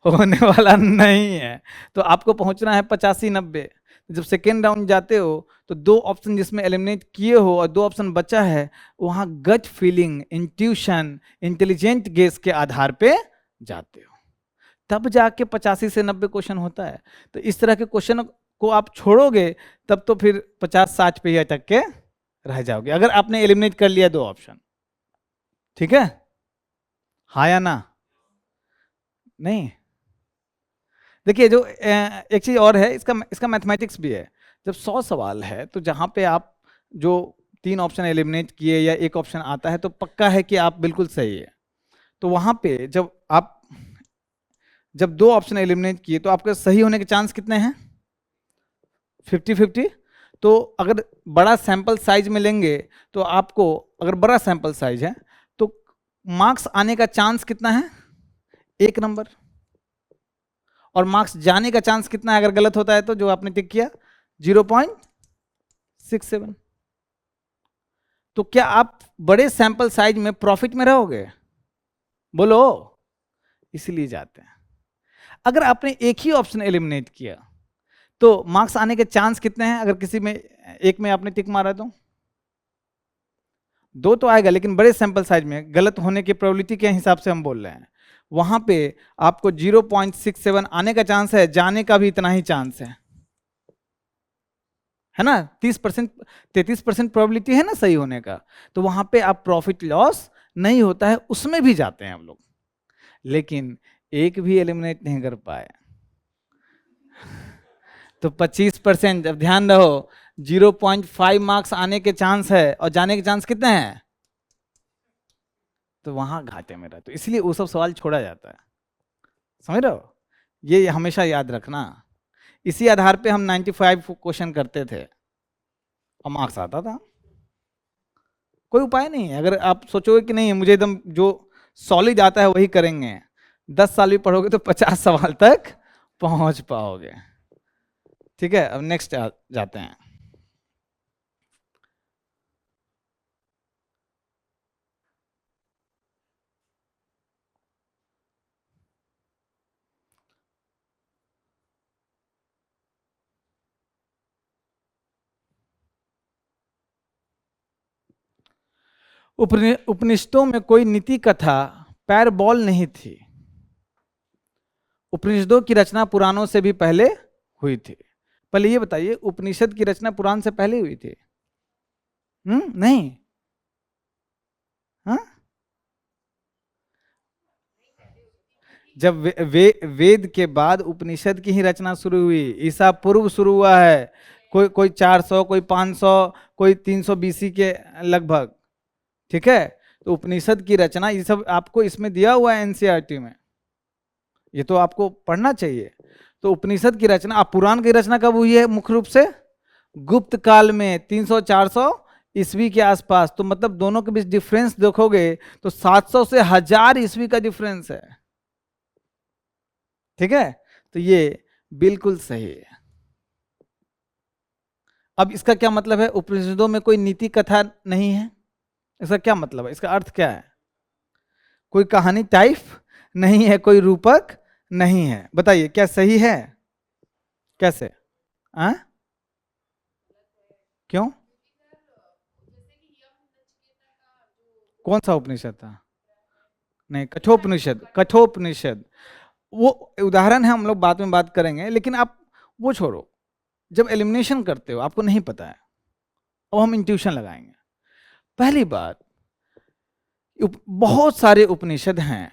होने वाला नहीं है। तो आपको पहुंचना है 85 90। जब सेकेंड राउंड जाते हो तो 2 ऑप्शन जिसमें एलिमिनेट किए हो और 2 ऑप्शन बचा है, वहां gut feeling, intuition, intelligent guess के आधार पे जाते हो, तब जाके 85 से 90 क्वेश्चन होता है। तो इस तरह के क्वेश्चन को आप छोड़ोगे तब तो फिर 50 60 पे ही अटक के रह जाओगे, अगर आपने एलिमिनेट कर लिया 2 ऑप्शन। ठीक है, हाँ या ना? नहीं, देखिए जो एक चीज और है, इसका मैथमेटिक्स भी है। जब 100 सवाल है तो जहां पे आप जो 3 ऑप्शन एलिमिनेट किए या 1 ऑप्शन आता है तो पक्का है कि आप बिल्कुल सही है। तो वहां पे जब 2 ऑप्शन एलिमिनेट किए तो आपके सही होने के चांस कितने हैं? 50-50। तो अगर बड़ा सैंपल साइज में लेंगे तो आपको, अगर बड़ा सैंपल साइज है तो मार्क्स आने का चांस कितना है? 1 नंबर। और मार्क्स जाने का चांस कितना है अगर गलत होता है तो, जो आपने टिक किया? 0.67। तो क्या आप बड़े सैंपल साइज में प्रॉफिट में रहोगे? बोलो। इसलिए जाते हैं। अगर आपने एक ही ऑप्शन एलिमिनेट किया तो मार्क्स आने के चांस कितने हैं? अगर किसी में एक में आपने टिक मारा तो 2 तो आएगा, लेकिन बड़े सैंपल साइज में गलत होने की प्रोबेबिलिटी के हिसाब से हम बोल रहे हैं, वहां पे आपको 0.67 आने का चांस है, जाने का भी इतना ही चांस है ना? 30% 33% प्रोबेबिलिटी है ना सही होने का। तो वहां पे आप प्रॉफिट लॉस नहीं होता है, उसमें भी जाते हैं हम लोग, लेकिन एक भी एलिमिनेट नहीं कर पाए तो 25%। अब ध्यान रहो, 0.5 मार्क्स आने के चांस है और जाने के चांस कितने हैं? तो वहां घाटे में रहते, तो इसलिए वो सब सवाल छोड़ा जाता है। समझ रहे हो? ये हमेशा याद रखना। इसी आधार पे हम 95 क्वेश्चन करते थे और मार्क्स आता था। कोई उपाय नहीं है। अगर आप सोचोगे कि नहीं मुझे एकदम जो सॉलिड आता है वही करेंगे, 10 साल भी पढ़ोगे तो 50 सवाल तक पहुंच पाओगे। ठीक है, अब नेक्स्ट जाते हैं। उपनिषदों में कोई नीति कथा पैर बॉल नहीं थी। उपनिषदों की रचना पुराणों से भी पहले हुई थी। पहले ये बताइए, उपनिषद की रचना पुराण से पहले हुई थी? नहीं। हाँ, जब वेद के बाद उपनिषद की ही रचना शुरू हुई। ईसा पूर्व शुरू हुआ है, कोई 400, कोई 500, कोई 300 BC के लगभग। ठीक है, तो उपनिषद की रचना ये सब आपको इसमें दिया हुआ है NCERT में, ये तो आपको पढ़ना चाहिए। तो उपनिषद की रचना, आप पुराण की रचना कब हुई है? मुख्य रूप से गुप्त काल में 300-400 ईस्वी के आसपास। तो मतलब दोनों के बीच डिफरेंस देखोगे तो 700 से 1000 ईस्वी का डिफरेंस है। ठीक है, तो ये बिल्कुल सही है। अब इसका क्या मतलब है? उपनिषदों में कोई नीति कथा नहीं है, इसका क्या मतलब है? इसका अर्थ क्या है? कोई कहानी टाइप नहीं है, कोई रूपक नहीं है। बताइए क्या सही है? कैसे? आ? क्यों? कौन सा उपनिषद था? नहीं, कठोपनिषद। कठोपनिषद वो उदाहरण है, हम लोग बाद में बात करेंगे, लेकिन आप वो छोड़ो। जब एलिमिनेशन करते हो आपको नहीं पता है, अब हम इंट्यूशन लगाएंगे। पहली बात, बहुत सारे उपनिषद हैं।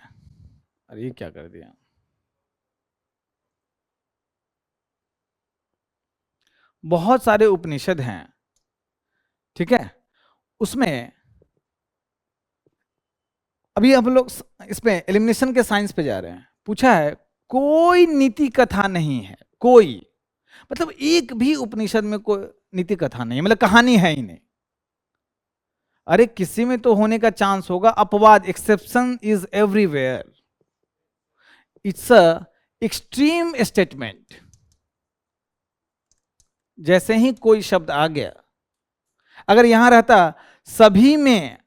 अरे ये क्या कर दिया? बहुत सारे उपनिषद हैं, ठीक है? उसमें अभी हम लोग इसमें एलिमिनेशन के साइंस पे जा रहे हैं। पूछा है कोई नीति कथा नहीं है, कोई, मतलब एक भी उपनिषद में कोई नीति कथा नहीं, मतलब कहानी है ही नहीं। अरे किसी में तो होने का चांस होगा, अपवाद, exception is everywhere. It's a extreme statement. जैसे ही कोई शब्द आ गया, अगर यहां रहता सभी में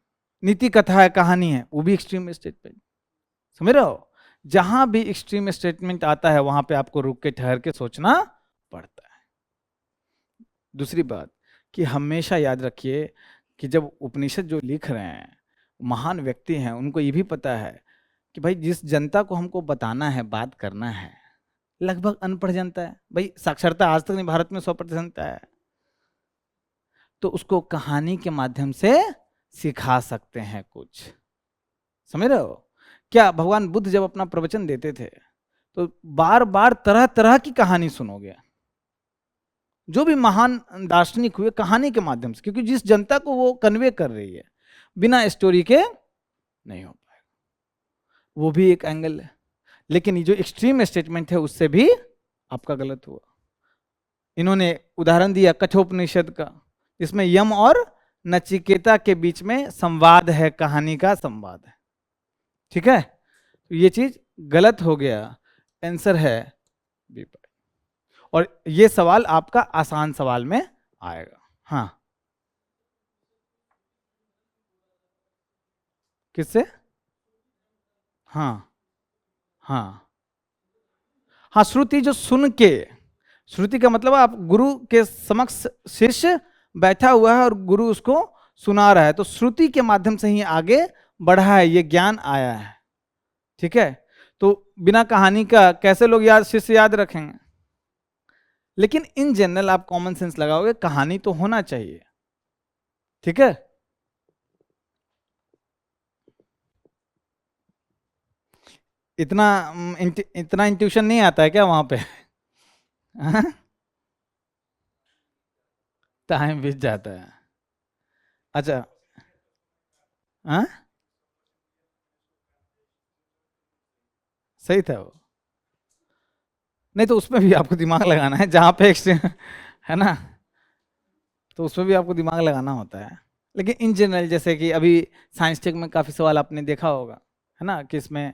नीति कथा है, कहानी है, वो भी एक्सट्रीम स्टेटमेंट, समझ रहे हो? जहां भी एक्सट्रीम स्टेटमेंट आता है वहां पे आपको रुक के ठहर के सोचना पड़ता है। दूसरी बात कि हमेशा याद रखिए कि जब उपनिषद जो लिख रहे हैं महान व्यक्ति हैं, उनको ये भी पता है कि भाई जिस जनता को हमको बताना है, बात करना है, लगभग अनपढ़ जनता है। भाई साक्षरता आज तक नहीं भारत में 100% है, तो उसको कहानी के माध्यम से सिखा सकते हैं कुछ, समझ रहे हो? क्या भगवान बुद्ध जब अपना प्रवचन देते थे तो बार बार तरह तरह की कहानी सुनोगे। जो भी महान दार्शनिक हुए कहानी के माध्यम से, क्योंकि जिस जनता को वो कन्वे कर रही है, बिना स्टोरी के नहीं हो पाएगा। वो भी एक एंगल है, लेकिन ये जो एक्सट्रीम स्टेटमेंट है उससे भी आपका गलत हुआ। इन्होंने उदाहरण दिया कठोपनिषद का, जिसमें यम और नचिकेता के बीच में संवाद है, कहानी का संवाद है, ठीक है? तो ये चीज गलत हो गया। आंसर है बी। और ये सवाल आपका आसान सवाल में आएगा। हाँ, किससे? हाँ हाँ हाँ, श्रुति जो सुन के, श्रुति का मतलब आप गुरु के समक्ष शिष्य बैठा हुआ है और गुरु उसको सुना रहा है, तो श्रुति के माध्यम से ही आगे बढ़ा है, ये ज्ञान आया है, ठीक है? तो बिना कहानी का कैसे लोग याद, शिष्य याद रखेंगे? लेकिन इन जनरल आप कॉमन सेंस लगाओगे, कहानी तो होना चाहिए, ठीक है? इतना इतना इंट्यूशन नहीं आता है क्या वहां पे? टाइम बीत जाता है। अच्छा, हाँ सही था वो। नहीं तो उसमें भी आपको दिमाग लगाना है, जहाँ पे है ना, तो उसमें भी आपको दिमाग लगाना होता है। लेकिन इन जनरल जैसे कि अभी साइंस टेक में काफ़ी सवाल आपने देखा होगा, है ना, कि इसमें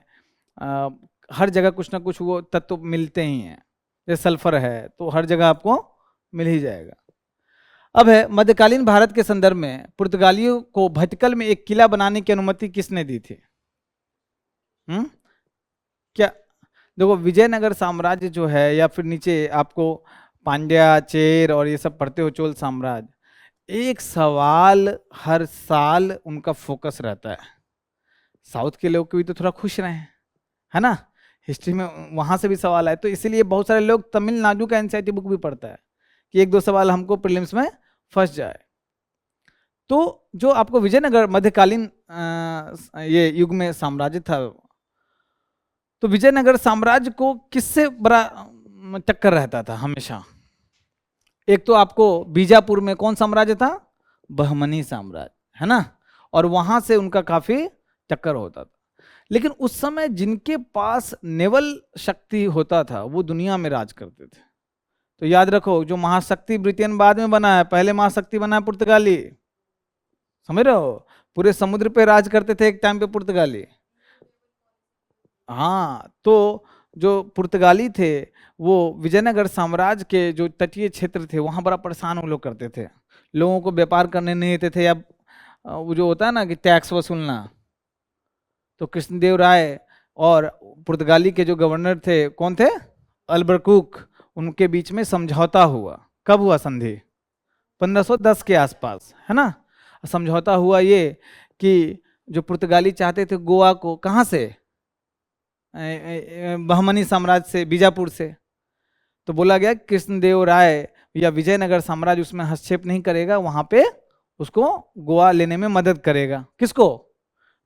हर जगह कुछ ना कुछ वो तत्व मिलते ही हैं। जैसे सल्फर है तो हर जगह आपको मिल ही जाएगा। अब है मध्यकालीन भारत के संदर्भ में पुर्तगालियों को भटकल में एक किला बनाने की अनुमति किसने दी थी? क्या देखो, विजयनगर साम्राज्य जो है, या फिर नीचे आपको पांड्या, चेर और ये सब पढ़ते हो, चोल साम्राज्य, एक सवाल हर साल उनका फोकस रहता है। साउथ के लोग भी तो थोड़ा खुश रहे हैं, है ना, हिस्ट्री में वहां से भी सवाल आए, तो इसीलिए बहुत सारे लोग तमिलनाडु का एनसीईआरटी बुक भी पढ़ता है कि एक दो सवाल हमको प्रीलिम्स में फंस जाए। तो जो आपको विजयनगर मध्यकालीन ये युग में साम्राज्य था, तो विजयनगर साम्राज्य को किससे बड़ा टक्कर रहता था हमेशा? एक तो आपको बीजापुर में कौन साम्राज्य था? बहमनी साम्राज्य, है ना, और वहां से उनका काफी टक्कर होता था। लेकिन उस समय जिनके पास नेवल शक्ति होता था वो दुनिया में राज करते थे। तो याद रखो, जो महाशक्ति ब्रिटेन बाद में बना है, पहले महाशक्ति बना है पुर्तगाली, समझ रहे हो? पूरे समुद्र पे राज करते थे एक टाइम पे पुर्तगाली। हाँ, तो जो पुर्तगाली थे वो विजयनगर साम्राज्य के जो तटीय क्षेत्र थे वहां बड़ा परेशान वो लोग करते थे, लोगों को व्यापार करने नहीं देते थे, या वो जो होता है ना कि टैक्स वसूलना। तो कृष्णदेव राय और पुर्तगाली के जो गवर्नर थे, कौन थे? अल्बरकुक, उनके बीच में समझौता हुआ। कब हुआ संधि? 1510 के आसपास, है ना। समझौता हुआ ये कि जो पुर्तगाली चाहते थे गोवा को, कहाँ से? बहमनी साम्राज्य से, बीजापुर से। तो बोला गया कृष्णदेव राय या विजयनगर साम्राज्य उसमें हस्तक्षेप नहीं करेगा, वहां पे उसको गोवा लेने में मदद करेगा। किसको?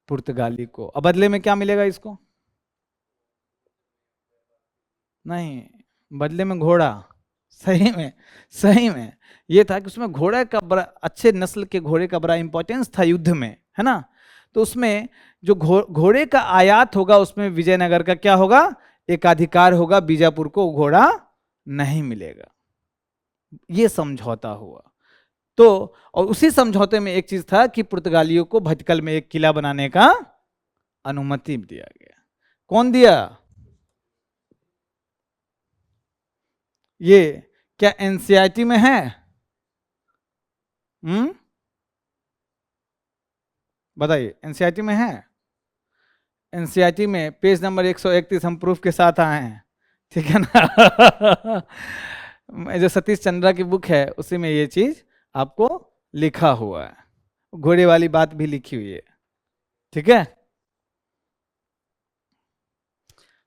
पुर्तगाली को। अब बदले में क्या मिलेगा इसको? नहीं, बदले में घोड़ा। सही में, सही में ये था कि उसमें घोड़े का बड़ा, अच्छे नस्ल के घोड़े का बड़ा इंपॉर्टेंस था युद्ध में, है ना। तो उसमें जो घोड़े का आयात होगा उसमें विजयनगर का क्या होगा? एकाधिकार होगा, बीजापुर को घोड़ा नहीं मिलेगा। ये समझौता हुआ। तो और उसी समझौते में एक चीज था कि पुर्तगालियों को भटकल में एक किला बनाने का अनुमति दिया गया। कौन दिया? ये क्या एनसीईआरटी में है? बताइए, एनसीईआरटी में है? एनसीईआरटी में पेज नंबर 131 हम प्रूफ के साथ आए हैं, ठीक है ना? जो सतीश चंद्रा की बुक है उसी में ये चीज आपको लिखा हुआ है, घोड़े वाली बात भी लिखी हुई है, ठीक है?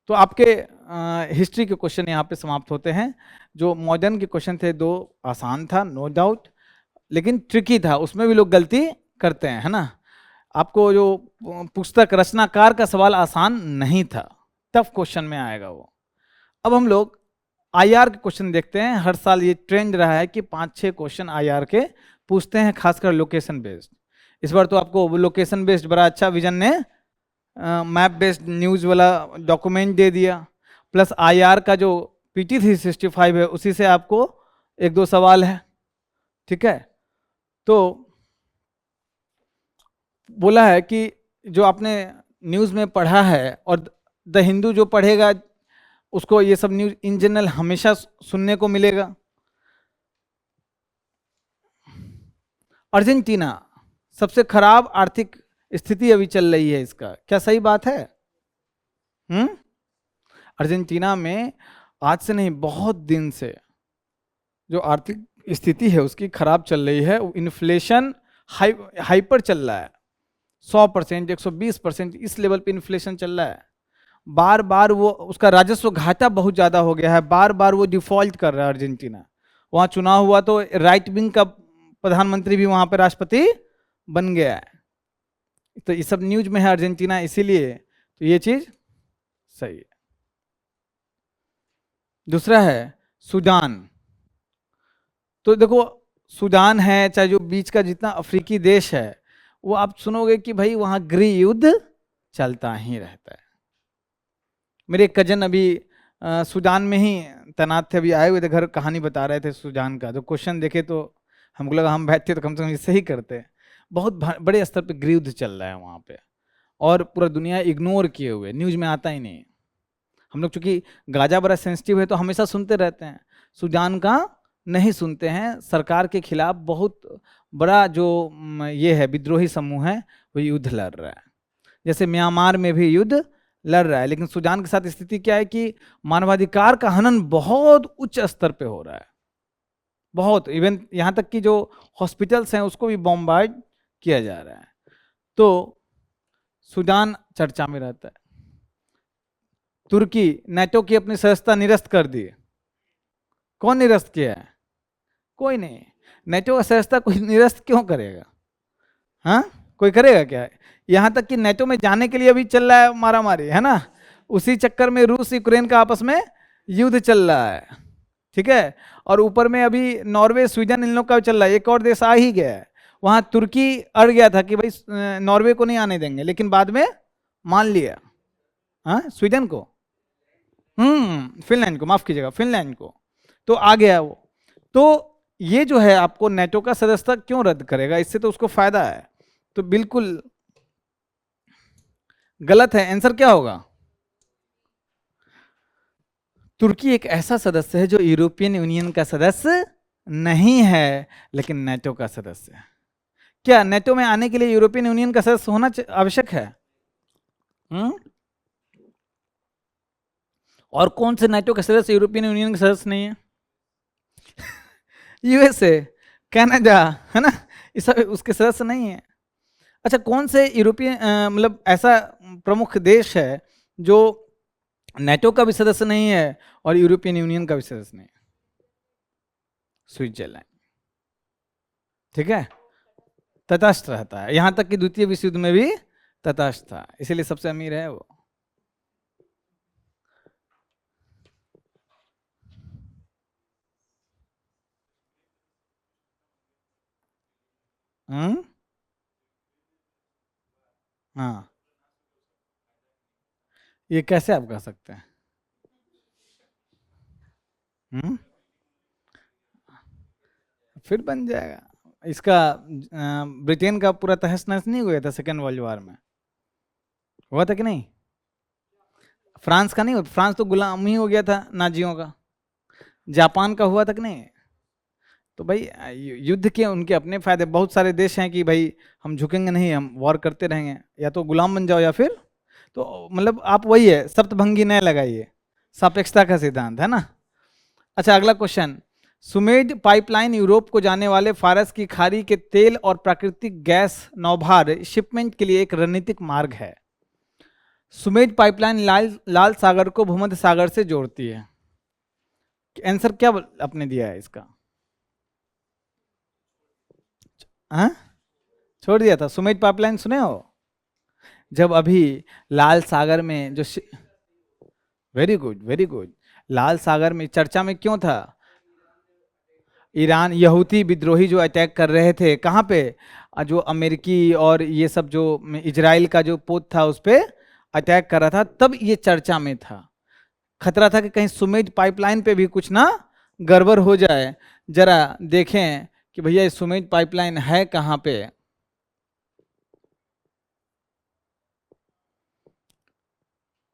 तो आपके हिस्ट्री के क्वेश्चन यहाँ पे समाप्त होते हैं। जो मॉडर्न के क्वेश्चन थे दो आसान था नो डाउट, लेकिन ट्रिकी था, उसमें भी लोग गलती करते हैं, है ना? आपको जो पुस्तक रचनाकार का सवाल आसान नहीं था, टफ क्वेश्चन में आएगा वो। अब हम लोग आईआर के क्वेश्चन देखते हैं। हर साल ये ट्रेंड रहा है कि 5-6 क्वेश्चन आईआर के पूछते हैं, खासकर लोकेशन बेस्ड। इस बार तो आपको लोकेशन बेस्ड बड़ा अच्छा विजन ने मैप बेस्ड न्यूज वाला डॉक्यूमेंट दे दिया, प्लस आईआर का जो पीटी 365 है उसी से आपको 1-2 सवाल है, ठीक है? तो बोला है कि जो आपने न्यूज में पढ़ा है और द हिंदू जो पढ़ेगा उसको ये सब न्यूज इन जनरल हमेशा सुनने को मिलेगा। अर्जेंटीना सबसे खराब आर्थिक स्थिति अभी चल रही है, इसका क्या सही बात है? अर्जेंटीना में आज से नहीं बहुत दिन से जो आर्थिक स्थिति है उसकी खराब चल रही है। इन्फ्लेशन हाइपर चल रहा है, 100%, 120% इस लेवल पे इन्फ्लेशन चल रहा है। बार बार वो उसका राजस्व घाटा बहुत ज्यादा हो गया है, बार बार वो डिफॉल्ट कर रहा है अर्जेंटीना। वहां चुनाव हुआ तो राइट विंग का प्रधानमंत्री भी वहां पे राष्ट्रपति बन गया है। तो ये सब न्यूज में है अर्जेंटीना, इसीलिए तो ये चीज सही है। दूसरा है सूडान। तो देखो सूडान है चाहे जो बीच का जितना अफ्रीकी देश है, वो आप सुनोगे कि भाई वहां गृह युद्ध चलता ही रहता है। मेरे कजन अभी सूडान में ही तैनात थे, अभी आए हुए थे घर, कहानी बता रहे थे सूडान का। तो क्वेश्चन देखे तो हमको लगा हम बैठते तो कम से कम इससे ही करते। बहुत बड़े स्तर पे गृह युद्ध चल रहा है वहाँ पे, और पूरा दुनिया इग्नोर किए हुए, न्यूज में आता ही नहीं। हम लोग चूंकि गाजा बड़ा सेंसिटिव है तो हमेशा सुनते रहते हैं, सूडान का नहीं सुनते हैं। सरकार के खिलाफ बहुत बड़ा जो ये है विद्रोही समूह है वो युद्ध लड़ रहा है। जैसे म्यांमार में भी युद्ध लड़ रहा है, लेकिन सूडान के साथ स्थिति क्या है कि मानवाधिकार का हनन बहुत उच्च स्तर पे हो रहा है, बहुत। इवन यहाँ तक कि जो हॉस्पिटल्स हैं उसको भी बॉम्बार्ड किया जा रहा है। तो सूडान चर्चा में रहता है। तुर्की नाटो की अपनी सदस्यता निरस्त कर दी। कौन निरस्त किया है? कोई नहीं। नाटो का सदस्यता कोई निरस्त क्यों करेगा? हाँ, कोई करेगा क्या? यहाँ तक कि नाटो में जाने के लिए अभी चल रहा है मारा मारी, है ना? उसी चक्कर में रूस यूक्रेन का आपस में युद्ध चल रहा है, ठीक है? और ऊपर में अभी नॉर्वे स्वीडन इन लोग का चल रहा है, एक और देश आ ही गया है। वहां तुर्की अड़ गया था कि भाई नॉर्वे को नहीं आने देंगे, लेकिन बाद में मान लिया। हाँ, स्वीडन को, फिनलैंड को, माफ कीजिएगा फिनलैंड को, तो आ गया वो। तो ये जो है आपको नेटो का सदस्यता क्यों रद्द करेगा? इससे तो उसको फायदा है। तो बिल्कुल गलत है। आंसर क्या होगा? तुर्की एक ऐसा सदस्य है जो यूरोपियन यूनियन का सदस्य नहीं है लेकिन नेटो का सदस्य है। क्या नेटो में आने के लिए यूरोपियन यूनियन का सदस्य होना आवश्यक है? और कौन से नेटो के सदस्य यूरोपियन यूनियन के सदस्य नहीं है? यूएसए, कनाडा, है ना, ये सब उसके सदस्य नहीं है। अच्छा, कौन से यूरोपियन मतलब ऐसा प्रमुख देश है जो नेटो का भी सदस्य नहीं है और यूरोपियन यूनियन का भी सदस्य नहीं है? स्विट्जरलैंड, ठीक है, तटस्थ रहता है। यहां तक कि द्वितीय विश्व युद्ध में भी तटस्थ था, इसीलिए सबसे अमीर है वो। हाँ, ये कैसे आप कह सकते हैं? हम्म, फिर बन जाएगा। इसका ब्रिटेन का पूरा तहस नहस नहीं हुआ था सेकेंड वर्ल्ड वॉर में? हुआ था कि नहीं? फ्रांस का नहीं हुआ? फ्रांस तो गुलाम ही हो गया था नाजियों का। जापान का हुआ था कि नहीं? तो भाई युद्ध के उनके अपने फायदे, बहुत सारे देश हैं कि भाई हम झुकेंगे नहीं, हम वॉर करते रहेंगे, या तो गुलाम बन जाओ या फिर, तो मतलब आप वही है, सप्तभंगी न लगाइए, सापेक्षता का सिद्धांत है ना। अच्छा, अगला क्वेश्चन। सुमेध पाइपलाइन यूरोप को जाने वाले फारस की खाड़ी के तेल और प्राकृतिक गैस नौभार शिपमेंट के लिए एक रणनीतिक मार्ग है। सुमेध पाइपलाइन लाल सागर को भूमध्य सागर से जोड़ती है। आंसर क्या आपने दिया है इसका? हाँ, छोड़ दिया था। सुमेध पाइपलाइन सुने हो? जब अभी लाल सागर में जो वेरी गुड वेरी गुड, लाल सागर में चर्चा में क्यों था? ईरान यहूदी विद्रोही जो अटैक कर रहे थे कहाँ पे? जो अमेरिकी और ये सब जो इजराइल का जो पोत था उस पे अटैक कर रहा था, तब ये चर्चा में था। खतरा था कि कहीं सुमेध पाइपलाइन पे भी कुछ ना गड़बड़ हो जाए। जरा देखें कि भैया ये सुमेध पाइपलाइन है कहाँ पे।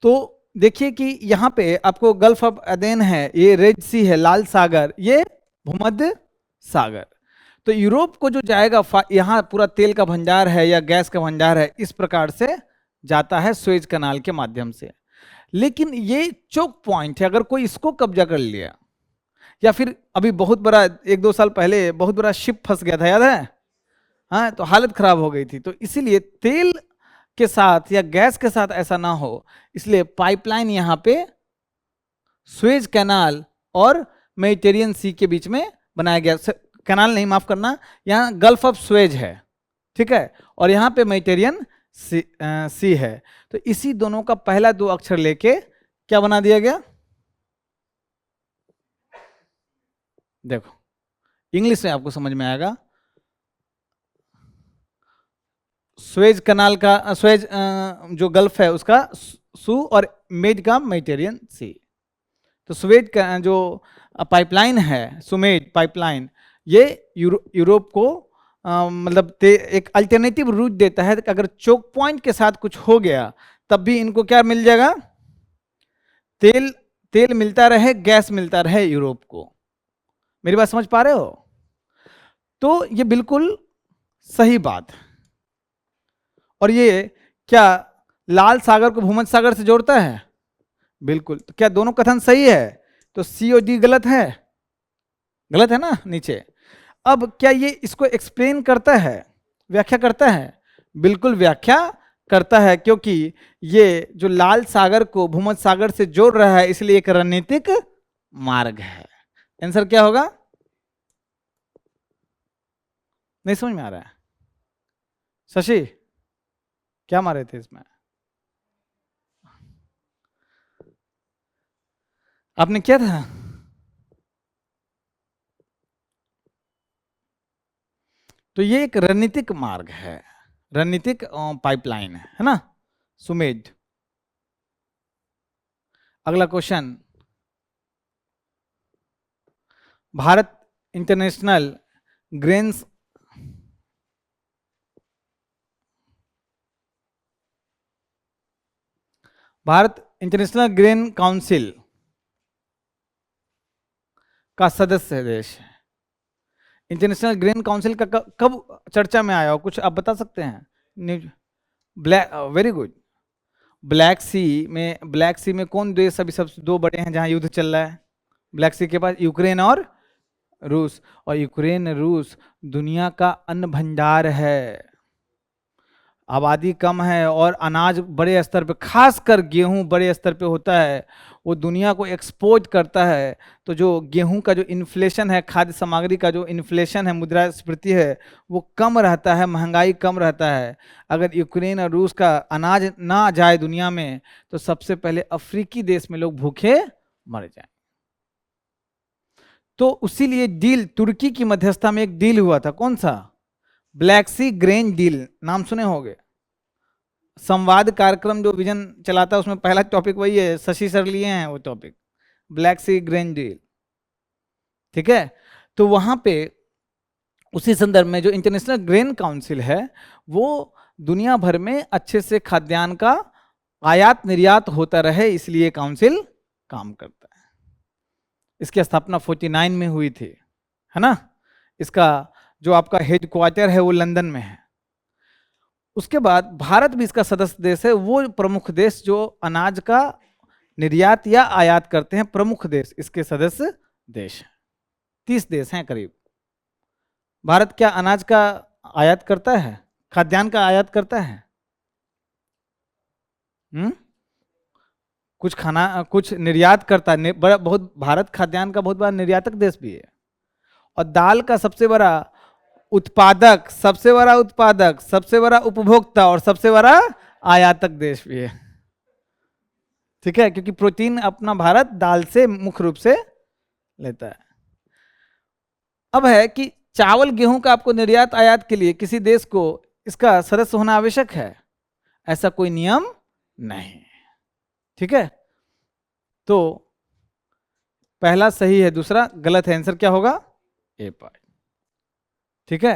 तो देखिए कि यहाँ पे आपको गल्फ ऑफ अदेन है, ये रेड सी है, लाल सागर, ये भूमध्य सागर। तो यूरोप को जो जाएगा, यहाँ पूरा तेल का भंडार है या गैस का भंडार है, इस प्रकार से जाता है सुएज कनाल के माध्यम से। लेकिन ये चोक पॉइंट है, अगर कोई इसको कब्जा कर लिया, या फिर अभी बहुत बड़ा 1-2 साल पहले बहुत बड़ा शिप फंस गया था, याद है? हाँ, तो हालत खराब हो गई थी। तो इसीलिए तेल के साथ या गैस के साथ ऐसा ना हो, इसलिए पाइपलाइन यहाँ पे सुएज कैनाल और मेडिटेरियन सी के बीच में बनाया गया। कैनाल नहीं, माफ करना, यहाँ गल्फ ऑफ सुएज है, ठीक है, और यहाँ पे मेडिटेरियन सी है। तो इसी दोनों का पहला 2 अक्षर लेके क्या बना दिया गया? देखो, इंग्लिश में आपको समझ में आएगा। सुएज कनाल का सुएज जो गल्फ है उसका सू, और मेड का मेडिटेरियन सी। तो सुएज का जो पाइपलाइन है, सुमेध पाइपलाइन, ये यूरोप को मतलब एक अल्टरनेटिव रूट देता है कि अगर चोक पॉइंट के साथ कुछ हो गया तब भी इनको क्या मिल जाएगा? तेल मिलता रहे, गैस मिलता रहे यूरोप को। मेरी बात समझ पा रहे हो? तो ये बिल्कुल सही बात है। और ये क्या लाल सागर को भूमध्य सागर से जोड़ता है? बिल्कुल। तो क्या दोनों कथन सही है? तो सी और डी गलत है? गलत है ना नीचे। अब क्या ये इसको एक्सप्लेन करता है, व्याख्या करता है? बिल्कुल व्याख्या करता है, क्योंकि ये जो लाल सागर को भूमध्य सागर से जोड़ रहा है, इसलिए एक रणनीतिक मार्ग है। आंसर क्या होगा? नहीं समझ में आ रहा है? शशि, क्या मारे थे इसमें? आपने क्या था? तो ये एक रणनीतिक मार्ग है, रणनीतिक पाइपलाइन है ना, सुमेध। अगला question. Bharat international grains Bharat international grain council का सदस्य देश है। इंटरनेशनल ग्रेन काउंसिल का कब चर्चा में आया हो, कुछ आप बता सकते हैं? न्यूज black, very good. Black Sea में कौन देश अभी सबसे 2 बड़े हैं जहां युद्ध चल रहा है? ब्लैक सी के पास यूक्रेन और रूस। और यूक्रेन रूस दुनिया का अन्न भंडार है। आबादी कम है और अनाज बड़े स्तर पे, खासकर गेहूं बड़े स्तर पे होता है, वो दुनिया को एक्सपोर्ट करता है। तो जो गेहूं का जो इन्फ्लेशन है, खाद्य सामग्री का जो इन्फ्लेशन है, मुद्रास्फीति है, वो कम रहता है, महंगाई कम रहता है। अगर यूक्रेन और रूस का अनाज ना जाए दुनिया में, तो सबसे पहले अफ्रीकी देश में लोग भूखे मर जाए। तो उसी लिए डील, तुर्की की मध्यस्थता में एक डील हुआ था, कौन सा? ब्लैक सी ग्रेन डील, नाम सुने होंगे। संवाद कार्यक्रम जो विजन चलाता है उसमें पहला टॉपिक वही है, शशि सर लिए हैं वो टॉपिक, ब्लैक सी ग्रेन डील। ठीक है। तो वहां पे उसी संदर्भ में जो इंटरनेशनल ग्रेन काउंसिल है वो दुनिया भर में अच्छे से खाद्यान्न का आयात निर्यात होता रहे, इसलिए काउंसिल काम करता है। इसकी स्थापना 49 में हुई थी, है ना। इसका जो आपका हेड क्वार्टर है वो लंदन में है। उसके बाद भारत भी इसका सदस्य देश है, वो प्रमुख देश जो अनाज का निर्यात या आयात करते हैं, प्रमुख देश इसके सदस्य देश हैं। 30 देश हैं करीब। भारत क्या अनाज का आयात करता है, खाद्यान्न का आयात करता है? कुछ निर्यात करता है, बहुत। भारत खाद्यान्न का बहुत बड़ा निर्यातक देश भी है, और दाल का सबसे बड़ा उत्पादक, सबसे बड़ा उपभोक्ता और सबसे बड़ा आयातक देश भी है। ठीक है, क्योंकि प्रोटीन अपना भारत दाल से मुख्य रूप से लेता है। अब है कि चावल गेहूं का आपको निर्यात आयात के लिए किसी देश को इसका सदस्य होना आवश्यक है, ऐसा कोई नियम नहीं। ठीक है, तो पहला सही है, दूसरा गलत है। आंसर क्या होगा? ए पार्ट। ठीक है,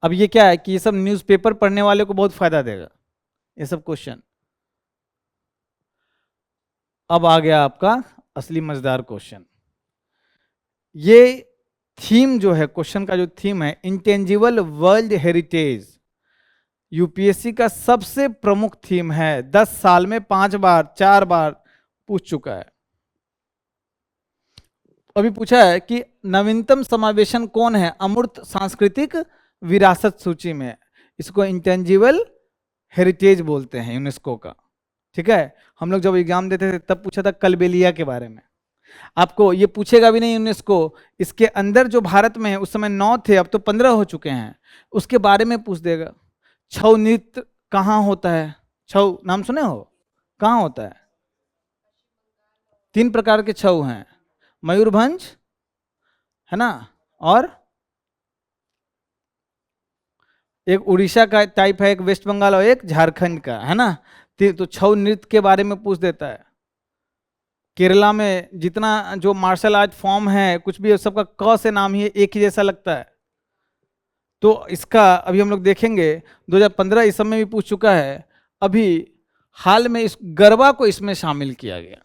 अब ये क्या है कि ये सब न्यूज़पेपर पढ़ने वाले को बहुत फायदा देगा, ये सब क्वेश्चन। अब आ गया आपका असली मजेदार क्वेश्चन। ये थीम जो है, क्वेश्चन का जो थीम है, इंटेंजिबल वर्ल्ड हेरिटेज, यूपीएससी का सबसे प्रमुख थीम है। 10 साल में 5 बार 4 बार पूछ चुका है। अभी पूछा है कि नवीनतम समावेशन कौन है अमूर्त सांस्कृतिक विरासत सूची में? इसको इंटेंजिबल हेरिटेज बोलते हैं यूनेस्को का। ठीक है, हम लोग जब एग्जाम देते थे तब पूछा था कलबेलिया के बारे में। आपको ये पूछेगा भी नहीं यूनेस्को, इसके अंदर जो भारत में है उस समय 9 थे, अब तो 15 हो चुके हैं, उसके बारे में पूछ देगा। छऊ नृत्य कहाँ होता है? छऊ नाम सुने हो? कहाँ होता है? 3 प्रकार के छऊ हैं, मयूरभंज है ना, और एक उड़ीसा का टाइप है, एक वेस्ट बंगाल और एक झारखंड का, है ना। तो छऊ नृत्य के बारे में पूछ देता है। केरला में जितना जो मार्शल आर्ट फॉर्म है कुछ भी, सबका क से नाम ही एक ही जैसा लगता है। तो इसका अभी हम लोग देखेंगे 2015 इस समय भी पूछ चुका है। अभी हाल में इस गरबा को इसमें शामिल किया गया।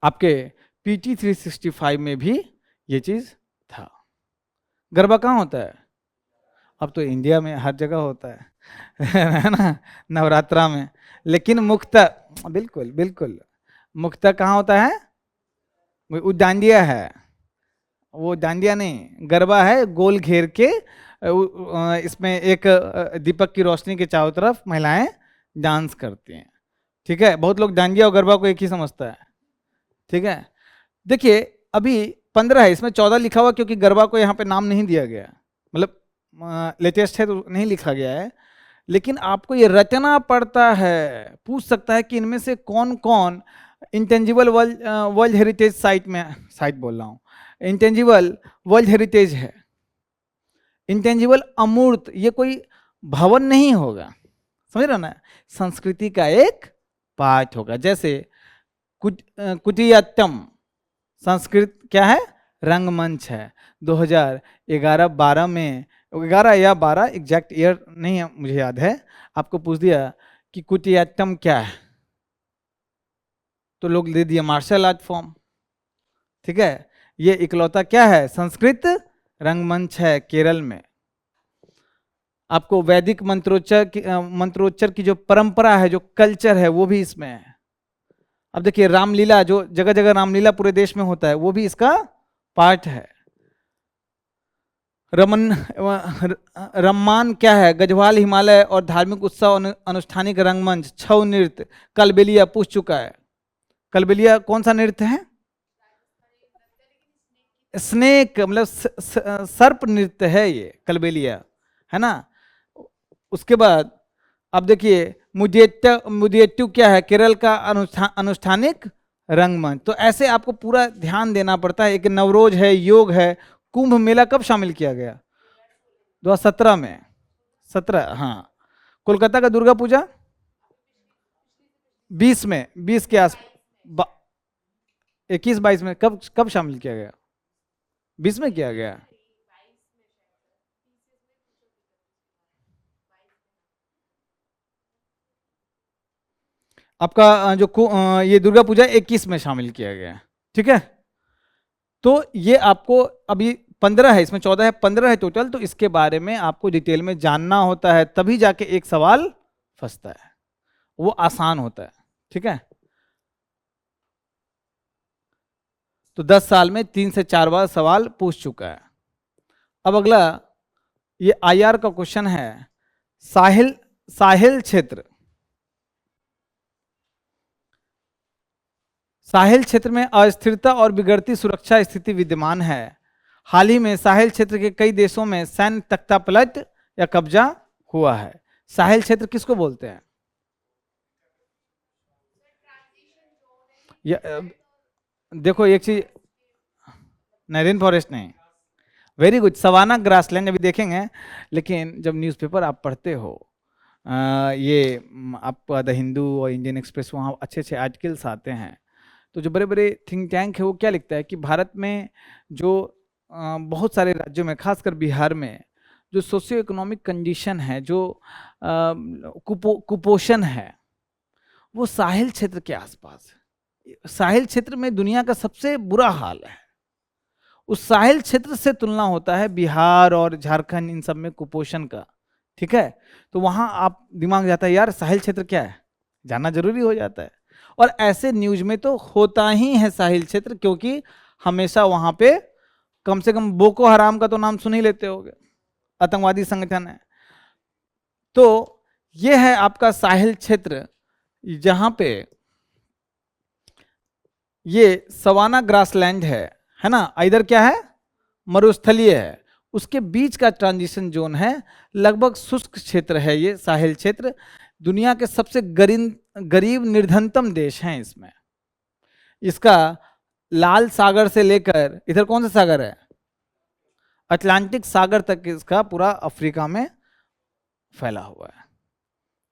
आपके पीटी 365 में भी ये चीज था। गरबा कहाँ होता है? अब तो इंडिया में हर जगह होता है ना, नवरात्रा में। लेकिन मुख्यतः, बिल्कुल बिल्कुल, मुख्यतः कहाँ होता है? वो डांडिया है, वो डांडिया नहीं, गरबा है। गोल घेर के इसमें एक दीपक की रोशनी के चारों तरफ महिलाएं डांस करती हैं। ठीक है, बहुत लोग डांडिया और गरबा को एक ही समझता है। ठीक है, देखिए अभी 15 है, इसमें 14 लिखा हुआ क्योंकि गरबा को यहाँ पे नाम नहीं दिया गया, मतलब लेटेस्ट है तो नहीं लिखा गया है। लेकिन आपको ये रचना पड़ता है, पूछ सकता है कि इनमें से कौन कौन इंटेंजिबल वर्ल्ड हेरिटेज साइट बोल रहा हूँ, इंटेंजिबल वर्ल्ड हेरिटेज है। इंटेंजिबल अमूर्त, ये कोई भवन नहीं होगा, समझ रहे हो ना, संस्कृति का एक पार्ट होगा। जैसे कुटियाट्टम संस्कृत क्या है? रंगमंच है। 2011-12 में, 11 या 12 एग्जैक्ट ईयर नहीं है मुझे याद है, आपको पूछ दिया कि कुटियाट्टम क्या है, तो लोग दे दिया मार्शल आर्ट फॉर्म। ठीक है, ये इकलौता क्या है, संस्कृत रंगमंच है केरल में। आपको वैदिक मंत्रोच्चर की जो परंपरा है, जो कल्चर है, वो भी इसमें है। अब देखिए रामलीला, जो जगह जगह रामलीला पूरे देश में होता है, वो भी इसका पार्ट है। रमन रम्मान क्या है, गढ़वाल हिमालय और धार्मिक उत्सव अनुष्ठानिक रंगमंच, छऊ नृत्य, कलबेलिया पूछ चुका है। कलबेलिया कौन सा नृत्य है, स्नेक मतलब सर्प नृत्य है ये कलबेलिया, है ना। उसके बाद अब देखिए मुदियट्टू क्या है, केरल का अनुष्ठानिक रंगमंच। तो ऐसे आपको पूरा ध्यान देना पड़ता है। एक नवरोज है, योग है। कुंभ मेला कब शामिल किया गया, 2017 में, 17, हाँ। कोलकाता का दुर्गा पूजा 20 में, 20 के आस 21-22 में, कब कब शामिल किया गया, 20 में किया गया। आपका ये दुर्गा पूजा 21 में शामिल किया गया है, ठीक है। तो ये आपको अभी 15 है, इसमें 14 है, 15 है टोटल। तो इसके बारे में आपको डिटेल में जानना होता है, तभी जाके एक सवाल फंसता है, वो आसान होता है, ठीक है। तो 10 साल में 3 से 4 बार सवाल पूछ चुका है। अब अगला ये आईआर का क्वेश्चन है, साहिल क्षेत्र, साहिल क्षेत्र में अस्थिरता और बिगड़ती सुरक्षा स्थिति विद्यमान है। हाल ही में साहिल क्षेत्र के कई देशों में सैन्य तख्तापलट या कब्जा हुआ है। साहिल क्षेत्र किसको बोलते हैं, देखो एक चीज, नहीं रेन फॉरेस्ट नहीं, वेरी गुड, सवाना ग्रासलैंड अभी देखेंगे। लेकिन जब न्यूज़पेपर आप पढ़ते हो, ये आप द हिंदू और इंडियन एक्सप्रेस, वहाँ अच्छे अच्छे आर्टिकल्स आते हैं। तो जो बड़े बड़े थिंक टैंक है, वो क्या लिखता है कि भारत में जो बहुत सारे राज्यों में, खासकर बिहार में, जो सोशियो इकोनॉमिक कंडीशन है, जो कुपोषण है, वो साहिल क्षेत्र के आसपास है। साहिल क्षेत्र में दुनिया का सबसे बुरा हाल है। उस साहिल क्षेत्र से तुलना होता है बिहार और झारखंड, इन सब में कुपोषण का, ठीक है। तो वहां आप दिमाग जाता है, यार साहिल क्षेत्र क्या है, जानना जरूरी हो जाता है। और ऐसे न्यूज में तो होता ही है साहिल क्षेत्र, क्योंकि हमेशा वहां पे कम से कम बोको हराम का तो नाम सुन ही लेते होगे, आतंकवादी संगठन है। तो ये है आपका साहिल क्षेत्र, जहां पे ये सवाना ग्रासलैंड है ना, इधर क्या है, मरुस्थलीय है, उसके बीच का ट्रांजिशन जोन है, लगभग शुष्क क्षेत्र है ये साहिल क्षेत्र। दुनिया के सबसे गरीब निर्धनतम देश हैं इसमें। इसका लाल सागर से लेकर, इधर कौन सा सागर है, अटलांटिक सागर तक इसका पूरा अफ्रीका में फैला हुआ है।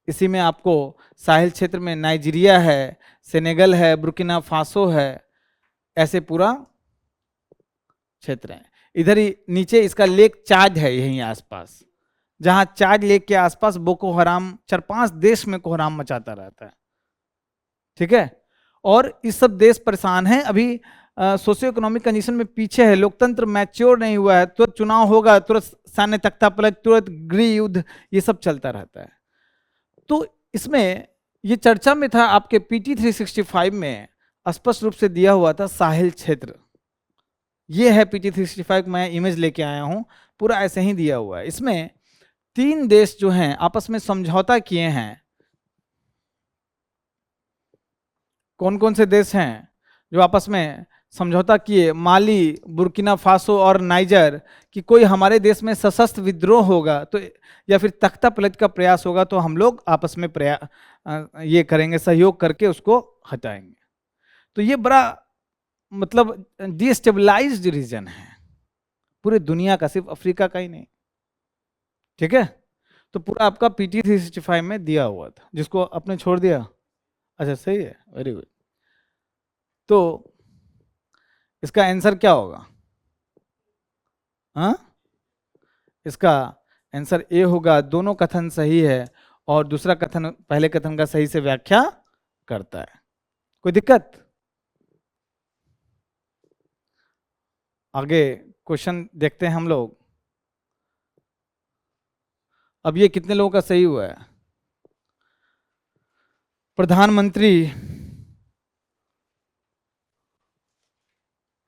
इसी में आपको साहिल क्षेत्र में नाइजीरिया है, सेनेगल है, बुर्किना फासो है, ऐसे पूरा क्षेत्र है। इधर ही नीचे इसका लेक चाद है, यहीं आसपास, जहां चाद लेक के आसपास बोको हराम 4-5 देश में कोहराम मचाता रहता है, ठीक है। और इस सब देश परेशान हैं अभी, सोशियो इकोनॉमिक कंडीशन में पीछे है, लोकतंत्र मैच्योर नहीं हुआ है, तुरंत चुनाव होगा, तुरंत सैन्य तख्तापलट, तुरंत गृह युद्ध, ये सब चलता रहता है। तो इसमें ये चर्चा में था, आपके पीटी 365 में स्पष्ट रूप से दिया हुआ था साहिल क्षेत्र। ये है पीटी 365, मैं इमेज लेके आया हूं, पूरा ऐसे ही दिया हुआ है। इसमें 3 देश जो हैं आपस में समझौता किए हैं। कौन कौन से देश हैं जो आपस में समझौता किए, माली, बुर्किना फासो और नाइजर, कि कोई हमारे देश में सशस्त्र विद्रोह होगा तो, या फिर तख्ता पलट का प्रयास होगा, तो हम लोग आपस में ये करेंगे, सहयोग करके उसको हटाएंगे। तो ये बड़ा मतलब डिस्टेबलाइज्ड रीजन है पूरे दुनिया का, सिर्फ अफ्रीका का ही नहीं, ठीक है। तो पूरा आपका पीटी 365 में दिया हुआ था, जिसको आपने छोड़ दिया, अच्छा सही है, वेरी गुड। तो इसका आंसर क्या होगा, हाँ, इसका आंसर ए होगा। दोनों कथन सही है, और दूसरा कथन पहले कथन का सही से व्याख्या करता है। कोई दिक्कत, आगे क्वेश्चन देखते हैं हम लोग। अब ये कितने लोगों का सही हुआ है? प्रधानमंत्री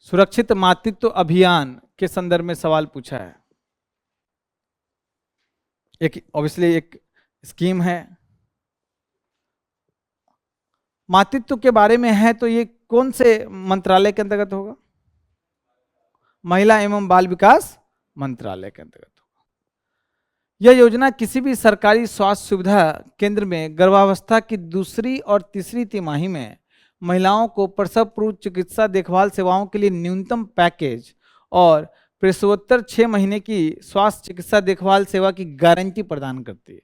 सुरक्षित मातृत्व अभियान के संदर्भ में सवाल पूछा है। एक ऑब्वियसली एक स्कीम है, मातृत्व के बारे में है, तो ये कौन से मंत्रालय के अंतर्गत होगा? महिला एवं बाल विकास मंत्रालय के अंतर्गत होगा। यह योजना किसी भी सरकारी स्वास्थ्य सुविधा केंद्र में गर्भावस्था की दूसरी और तीसरी तिमाही में महिलाओं को प्रसव पूर्व चिकित्सा देखभाल सेवाओं के लिए न्यूनतम पैकेज और प्रसवोत्तर 6 महीने की स्वास्थ्य चिकित्सा देखभाल सेवा की गारंटी प्रदान करती है।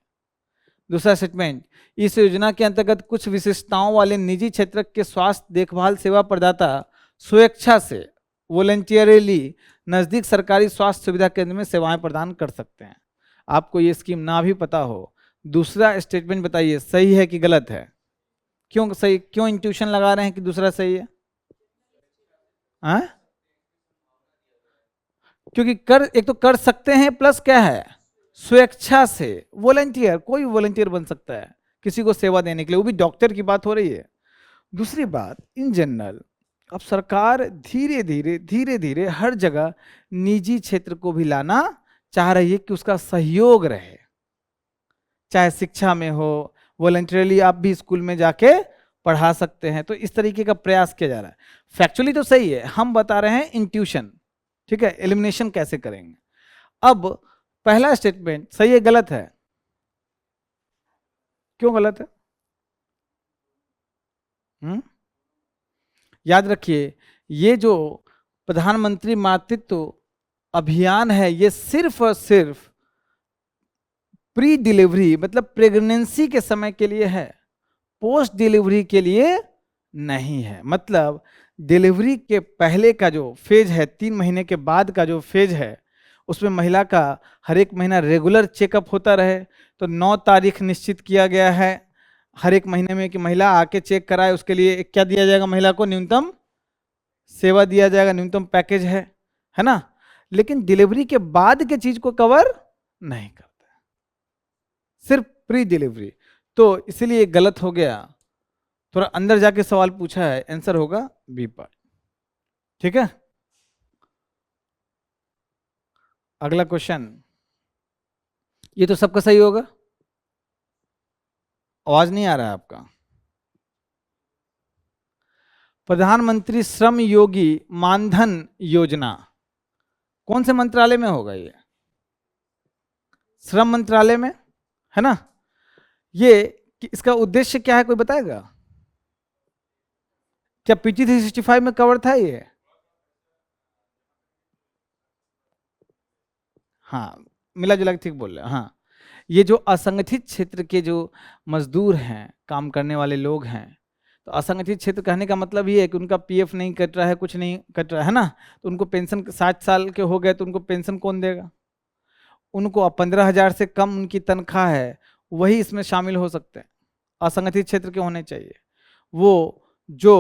दूसरा स्टेटमेंट, इस योजना के अंतर्गत कुछ विशिष्टताओं वाले निजी क्षेत्र के स्वास्थ्य देखभाल सेवा प्रदाता स्वेच्छा से वॉलंटियरली नजदीक सरकारी स्वास्थ्य सुविधा केंद्र में सेवाएं प्रदान कर सकते हैं। आपको ये स्कीम ना भी पता हो, दूसरा स्टेटमेंट बताइए सही है कि गलत है? क्यों सही, क्यों इंट्यूशन लगा रहे हैं कि दूसरा सही है? हाँ, क्योंकि कर, एक तो कर सकते हैं प्लस क्या है, स्वेच्छा से। वॉलंटियर, कोई वॉलंटियर बन सकता है किसी को सेवा देने के लिए, वो भी डॉक्टर की बात हो रही है। दूसरी बात, इन जनरल अब सरकार धीरे धीरे हर जगह निजी क्षेत्र को भी लाना चाह रही है कि उसका सहयोग रहे, चाहे शिक्षा में हो, वॉलंटियरली आप भी स्कूल में जाके पढ़ा सकते हैं, तो इस तरीके का प्रयास किया जा रहा है। फैक्चुअली तो सही है, हम बता रहे हैं इंट्यूशन, ठीक है, एलिमिनेशन कैसे करेंगे। अब पहला स्टेटमेंट सही है गलत है? क्यों गलत है? याद रखिए, ये जो प्रधानमंत्री मातृत्व अभियान है, ये सिर्फ और सिर्फ प्री डिलीवरी मतलब प्रेगनेंसी के समय के लिए है, पोस्ट डिलीवरी के लिए नहीं है। मतलब डिलीवरी के पहले का जो फेज है, 3 महीने के बाद का जो फेज है, उसमें महिला का हर एक महीना रेगुलर चेकअप होता रहे। तो 9 तारीख निश्चित किया गया है हर एक महीने में कि महिला आके चेक कराए। उसके लिए क्या दिया जाएगा? महिला को न्यूनतम सेवा दिया जाएगा, न्यूनतम पैकेज है ना। लेकिन डिलीवरी के बाद के चीज को कवर नहीं करता, सिर्फ प्री डिलीवरी। तो इसलिए गलत हो गया, थोड़ा अंदर जाके सवाल पूछा है, आंसर होगा बी पार्ट। ठीक है, अगला क्वेश्चन, ये तो सबका सही होगा। आवाज नहीं आ रहा है आपका। प्रधानमंत्री श्रम योगी मानधन योजना कौन से मंत्रालय में होगा? ये श्रम मंत्रालय में है ना। ये इसका उद्देश्य क्या है, कोई बताएगा? क्या पीटी 365 में कवर था ये? हाँ, मिला जुला के ठीक बोल रहे हैं। हाँ, ये जो असंगठित क्षेत्र के जो मजदूर हैं, काम करने वाले लोग हैं, तो असंगठित क्षेत्र कहने का मतलब ये है कि उनका पीएफ नहीं कट रहा है, कुछ नहीं कट रहा है ना, तो उनको पेंशन 60 साल के हो गए तो उनको पेंशन कौन देगा? उनको 15,000 से कम उनकी तनख्वाह है, वही इसमें शामिल हो सकते हैं, असंगठित क्षेत्र के होने चाहिए। वो जो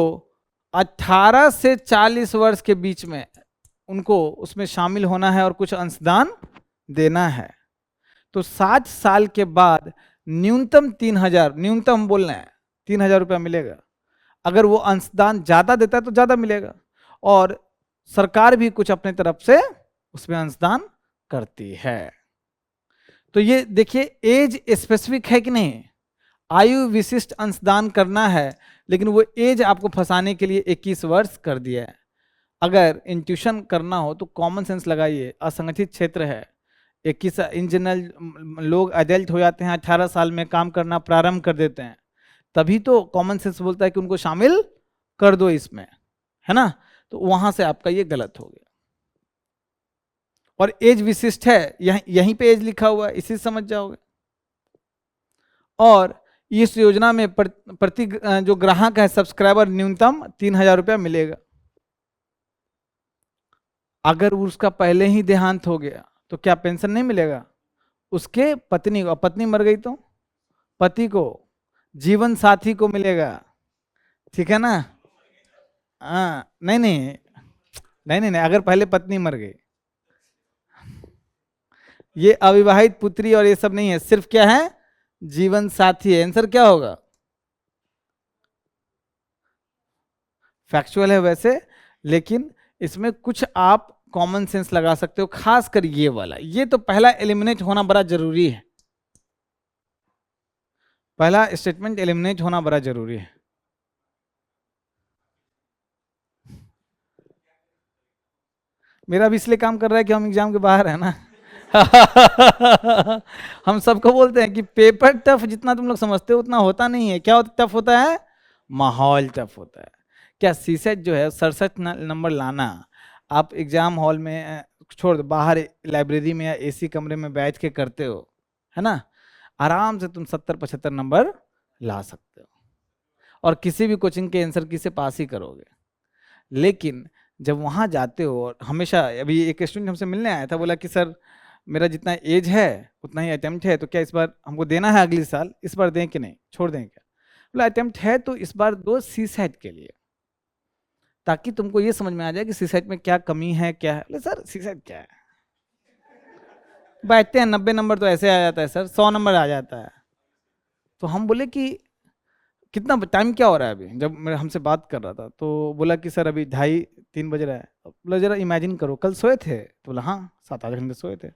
18 से 40 वर्ष के बीच में, उनको उसमें शामिल होना है और कुछ अंशदान देना है। तो 60 साल के बाद न्यूनतम 3,000, न्यूनतम बोलना है 3,000 रुपया मिलेगा। अगर वो अंशदान ज्यादा देता है तो ज्यादा मिलेगा, और सरकार भी कुछ अपने तरफ से उसमें अंशदान करती है। तो ये देखिए, एज स्पेसिफिक है कि नहीं, आयु विशिष्ट अंशदान करना है, लेकिन वो एज आपको फंसाने के लिए 21 वर्ष कर दिया है। अगर इंट्यूशन करना हो तो कॉमन सेंस लगाइए, असंगठित क्षेत्र है, 21 इन जनरल लोग अडल्ट हो जाते हैं, 18 साल में काम करना प्रारंभ कर देते हैं, तभी तो कॉमन सेंस बोलता है कि उनको शामिल कर दो इसमें, है ना। तो वहां से आपका ये गलत हो गया। और एज विशिष्ट है, यहीं पे एज लिखा हुआ है, इसी समझ जाओगे। और इस योजना में प्रति जो ग्राहक है, सब्सक्राइबर, न्यूनतम 3,000 रुपया मिलेगा। अगर उसका पहले ही देहांत हो गया तो क्या पेंशन नहीं मिलेगा? उसके पत्नी को, पत्नी मर गई तो पति को, जीवन साथी को मिलेगा, ठीक है ना। हाँ, नहीं, नहीं नहीं नहीं, अगर पहले पत्नी मर गई, ये अविवाहित पुत्री और ये सब नहीं है, सिर्फ क्या है, जीवन साथी है। आंसर क्या होगा? फैक्चुअल है वैसे, लेकिन इसमें कुछ आप कॉमन सेंस लगा सकते हो, खास कर ये वाला। ये तो पहला एलिमिनेट होना बड़ा जरूरी है, पहला स्टेटमेंट एलिमिनेट होना बड़ा जरूरी है। मेरा भी इसलिए काम कर रहा है कि हम एग्जाम के बाहर है ना। हम सबको बोलते हैं कि पेपर टफ जितना तुम लोग समझते हो उतना होता नहीं है। क्या टफ होता है? माहौल टफ होता है। क्या सीसेट जो है 67 नंबर लाना, आप एग्जाम हॉल में छोड़ दो, बाहर लाइब्रेरी में या एसी कमरे में बैठ के करते हो, है ना, आराम से तुम 70-75 नंबर ला सकते हो और किसी भी कोचिंग के आंसर की से पास ही करोगे। लेकिन जब वहाँ जाते हो, और हमेशा, अभी एक स्टूडेंट हमसे मिलने आया था, बोला कि सर मेरा जितना एज है उतना ही अटेम्प्ट है, तो क्या इस बार हमको देना है अगले साल, इस बार दें कि नहीं, छोड़ दें क्या? बोला अटेम्प्ट है तो इस बार दो सी सेट के लिए, ताकि तुमको ये समझ में आ जाए कि सी सेट में क्या कमी है क्या है। बोले सर सी सेट क्या है, बैठते हैं 90 नंबर तो ऐसे आ जाता है सर, 100 नंबर आ जाता है। तो हम बोले कि कितना टाइम क्या हो रहा है अभी, जब मेरे हमसे बात कर रहा था तो बोला कि सर अभी 2:30-3 बज रहा है। बोला जरा इमेजिन करो, कल सोए थे? तो बोला हाँ 7-8 घंटे सोए थे।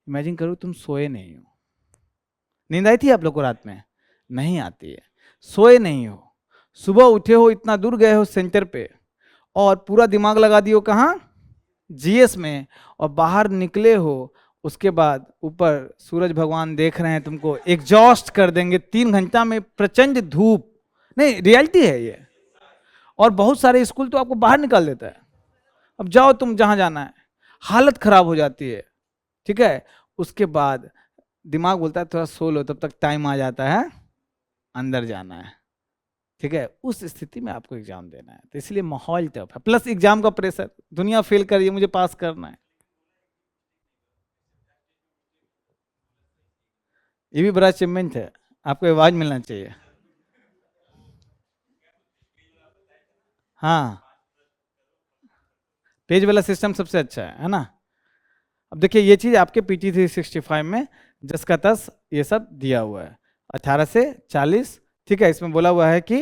इमेजिन करो तुम सोए नहीं हो, नींद आई थी आप लोग को रात में? नहीं आती है। सोए नहीं हो, सुबह उठे हो, इतना दूर गए हो सेंटर पे, और पूरा दिमाग लगा दियो कहाँ, जीएस में, और बाहर निकले हो, उसके बाद ऊपर सूरज भगवान देख रहे हैं तुमको, एग्जॉस्ट कर देंगे 3 घंटा में, प्रचंड धूप, नहीं रियलिटी है ये। और बहुत सारे स्कूल तो आपको बाहर निकाल देता है, अब जाओ तुम जहां जाना है, हालत खराब हो जाती है, ठीक है। उसके बाद दिमाग बोलता है थोड़ा सो लो, तब तक टाइम आ जाता है अंदर जाना है, ठीक है। उस स्थिति में आपको एग्जाम देना है, तो इसलिए माहौल टफ है, प्लस एग्जाम का प्रेशर, दुनिया फेल कर रही है, मुझे पास करना है। ये भी बड़ा अचीवमेंट है, आपको आवाज मिलना चाहिए। हाँ, पेज वाला सिस्टम सबसे अच्छा है ना। अब देखिए ये चीज आपके पीटी 365 में जस का तस ये सब दिया हुआ है, 18 से 40, ठीक है। इसमें बोला हुआ है कि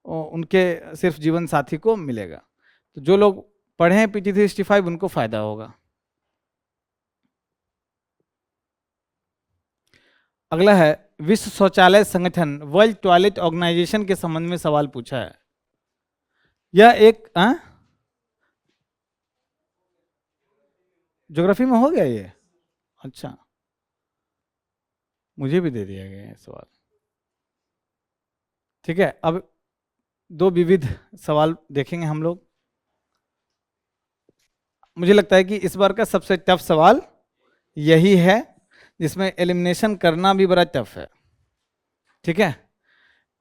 उनके सिर्फ जीवन साथी को मिलेगा, तो जो लोग पढ़े हैं पीटी 365 उनको फायदा होगा। अगला है विश्व शौचालय संगठन, वर्ल्ड टॉयलेट ऑर्गेनाइजेशन के संबंध में सवाल पूछा है। यह एक ज्योग्राफी में हो गया ये, अच्छा, मुझे भी दे दिया गया है सवाल, ठीक है। अब दो विविध सवाल देखेंगे हम लोग। मुझे लगता है कि इस बार का सबसे टफ सवाल यही है, जिसमें एलिमिनेशन करना भी बड़ा टफ है, ठीक है।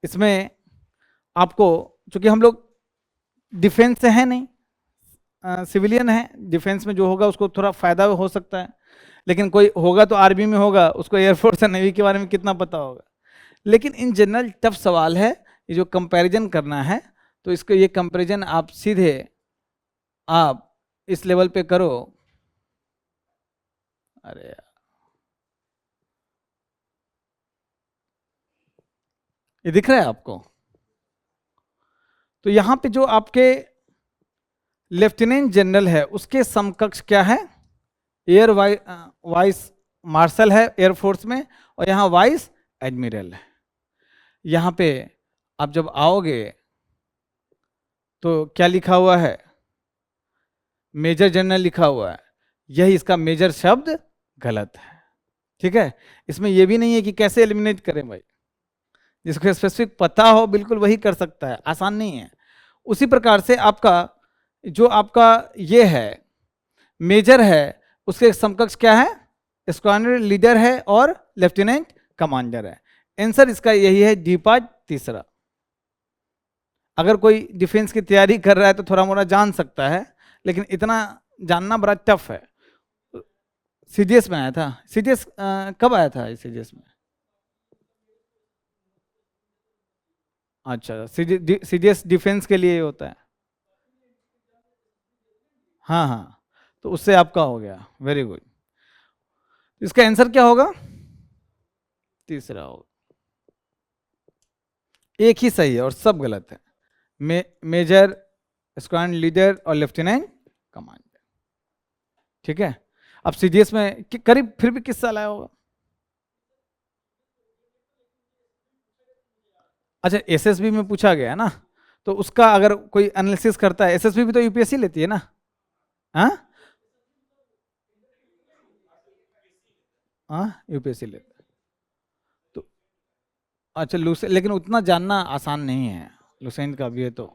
इसमें आपको, चूंकि हम लोग डिफेंस से है नहीं, सिविलियन है, डिफेंस में जो होगा उसको थोड़ा फायदा हो सकता है, लेकिन कोई होगा तो आर्मी में होगा, उसको एयरफोर्स या नेवी के बारे में कितना पता होगा। लेकिन इन जनरल टफ सवाल है, ये जो कंपैरिजन करना है, तो इसको ये कंपैरिजन आप सीधे आप इस लेवल पे करो। अरे यार, ये दिख रहा है आपको? तो यहां पे जो आपके लेफ्टिनेंट जनरल है उसके समकक्ष क्या है, एयर वाइस मार्शल है एयरफोर्स में, और यहाँ वाइस एडमिरल है। यहाँ पे आप जब आओगे तो क्या लिखा हुआ है, मेजर जनरल लिखा हुआ है, यही इसका मेजर शब्द गलत है, ठीक है। इसमें यह भी नहीं है कि कैसे एलिमिनेट करें भाई, जिसको स्पेसिफिक पता हो बिल्कुल वही कर सकता है, आसान नहीं है। उसी प्रकार से आपका जो आपका ये है मेजर है, उसके समकक्ष क्या है, स्क्वाड्रन लीडर है और लेफ्टिनेंट कमांडर है। आंसर इसका यही है, डी पार्ट तीसरा। अगर कोई डिफेंस की तैयारी कर रहा है तो थोड़ा मोड़ा जान सकता है, लेकिन इतना जानना बड़ा टफ है। सीडीएस में आया था, सीडीएस कब आया था सीडीएस में? अच्छा, सीडीएस डिफेंस के लिए होता है। हाँ हाँ, तो उससे आपका हो गया, वेरी गुड। इसका आंसर क्या होगा? तीसरा होगा। एक ही सही है और सब गलत है। मेजर, स्क्वाड लीडर और लेफ्टिनेंट कमांडर। ठीक है, अब सीडीएस में करीब फिर भी किस साल आया होगा? अच्छा, एसएसबी में पूछा गया है ना, तो उसका अगर कोई एनालिसिस करता है, एसएसबी भी तो यूपीएससी लेती है ना? हाँ हाँ, यूपीएससी लेता है। तो अच्छा, लूसेंट, लेकिन उतना जानना आसान नहीं है, लूसेंट का भी है तो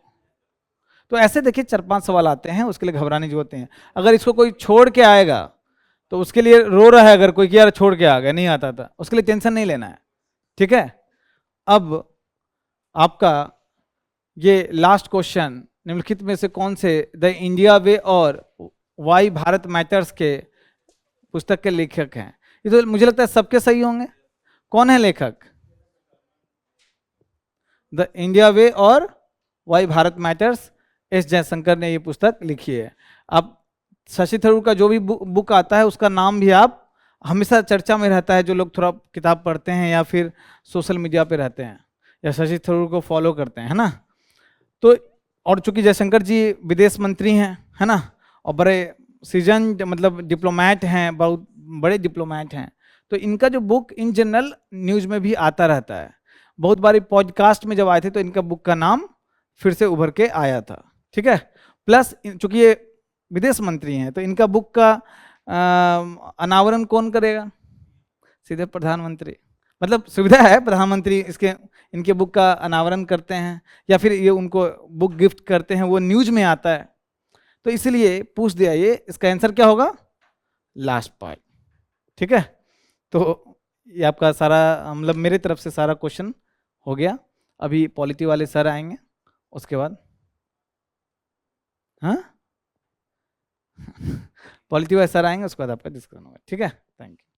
ऐसे देखिए 4-5 सवाल आते हैं, उसके लिए घबराने की जरूरत नहीं है। अगर इसको कोई छोड़ के आएगा तो उसके लिए रो रहा है, अगर कोई कि यार छोड़ के आ गया, नहीं आता था, उसके लिए टेंशन नहीं लेना है। ठीक है, अब आपका ये लास्ट क्वेश्चन, निम्नलिखित में से कौन से द इंडिया वे और वाई भारत मैटर्स के पुस्तक के लेखक हैं? ये तो मुझे लगता है सबके सही होंगे। कौन है लेखक? द इंडिया वे और why Bharat matters, S Jaishankar ने ये पुस्तक लिखी है। अब शशि थरूर का जो भी बुक आता है उसका नाम भी आप हमेशा चर्चा में रहता है, जो लोग थोड़ा किताब पढ़ते हैं या फिर सोशल मीडिया पे रहते हैं या शशि थरूर को फॉलो करते हैं, है ना। तो और चूंकि जयशंकर जी विदेश मंत्री हैं, है ना, और बड़े सीजन मतलब डिप्लोमेट हैं, बहुत बड़े डिप्लोमेट हैं, तो इनका जो बुक इन जनरल न्यूज में भी आता रहता है। बहुत बारी पॉडकास्ट में जब आए थे तो इनका बुक का नाम फिर से उभर के आया था। ठीक है, प्लस चूंकि ये विदेश मंत्री हैं तो इनका बुक का अनावरण कौन करेगा? सीधे प्रधानमंत्री। मतलब सुविधा है, प्रधानमंत्री इसके इनके बुक का अनावरण करते हैं या फिर ये उनको बुक गिफ्ट करते हैं, वो न्यूज में आता है, तो इसलिए पूछ दिया। ये इसका आंसर क्या होगा? Last part. ठीक है, तो ये आपका सारा मतलब मेरे तरफ से सारा क्वेश्चन हो गया। अभी पॉलिटी वाले सर आएंगे उसके बाद। हाँ पॉलिटी वाले सर आएंगे उसके बाद आपका डिस्कशन होगा। ठीक है, थैंक यू।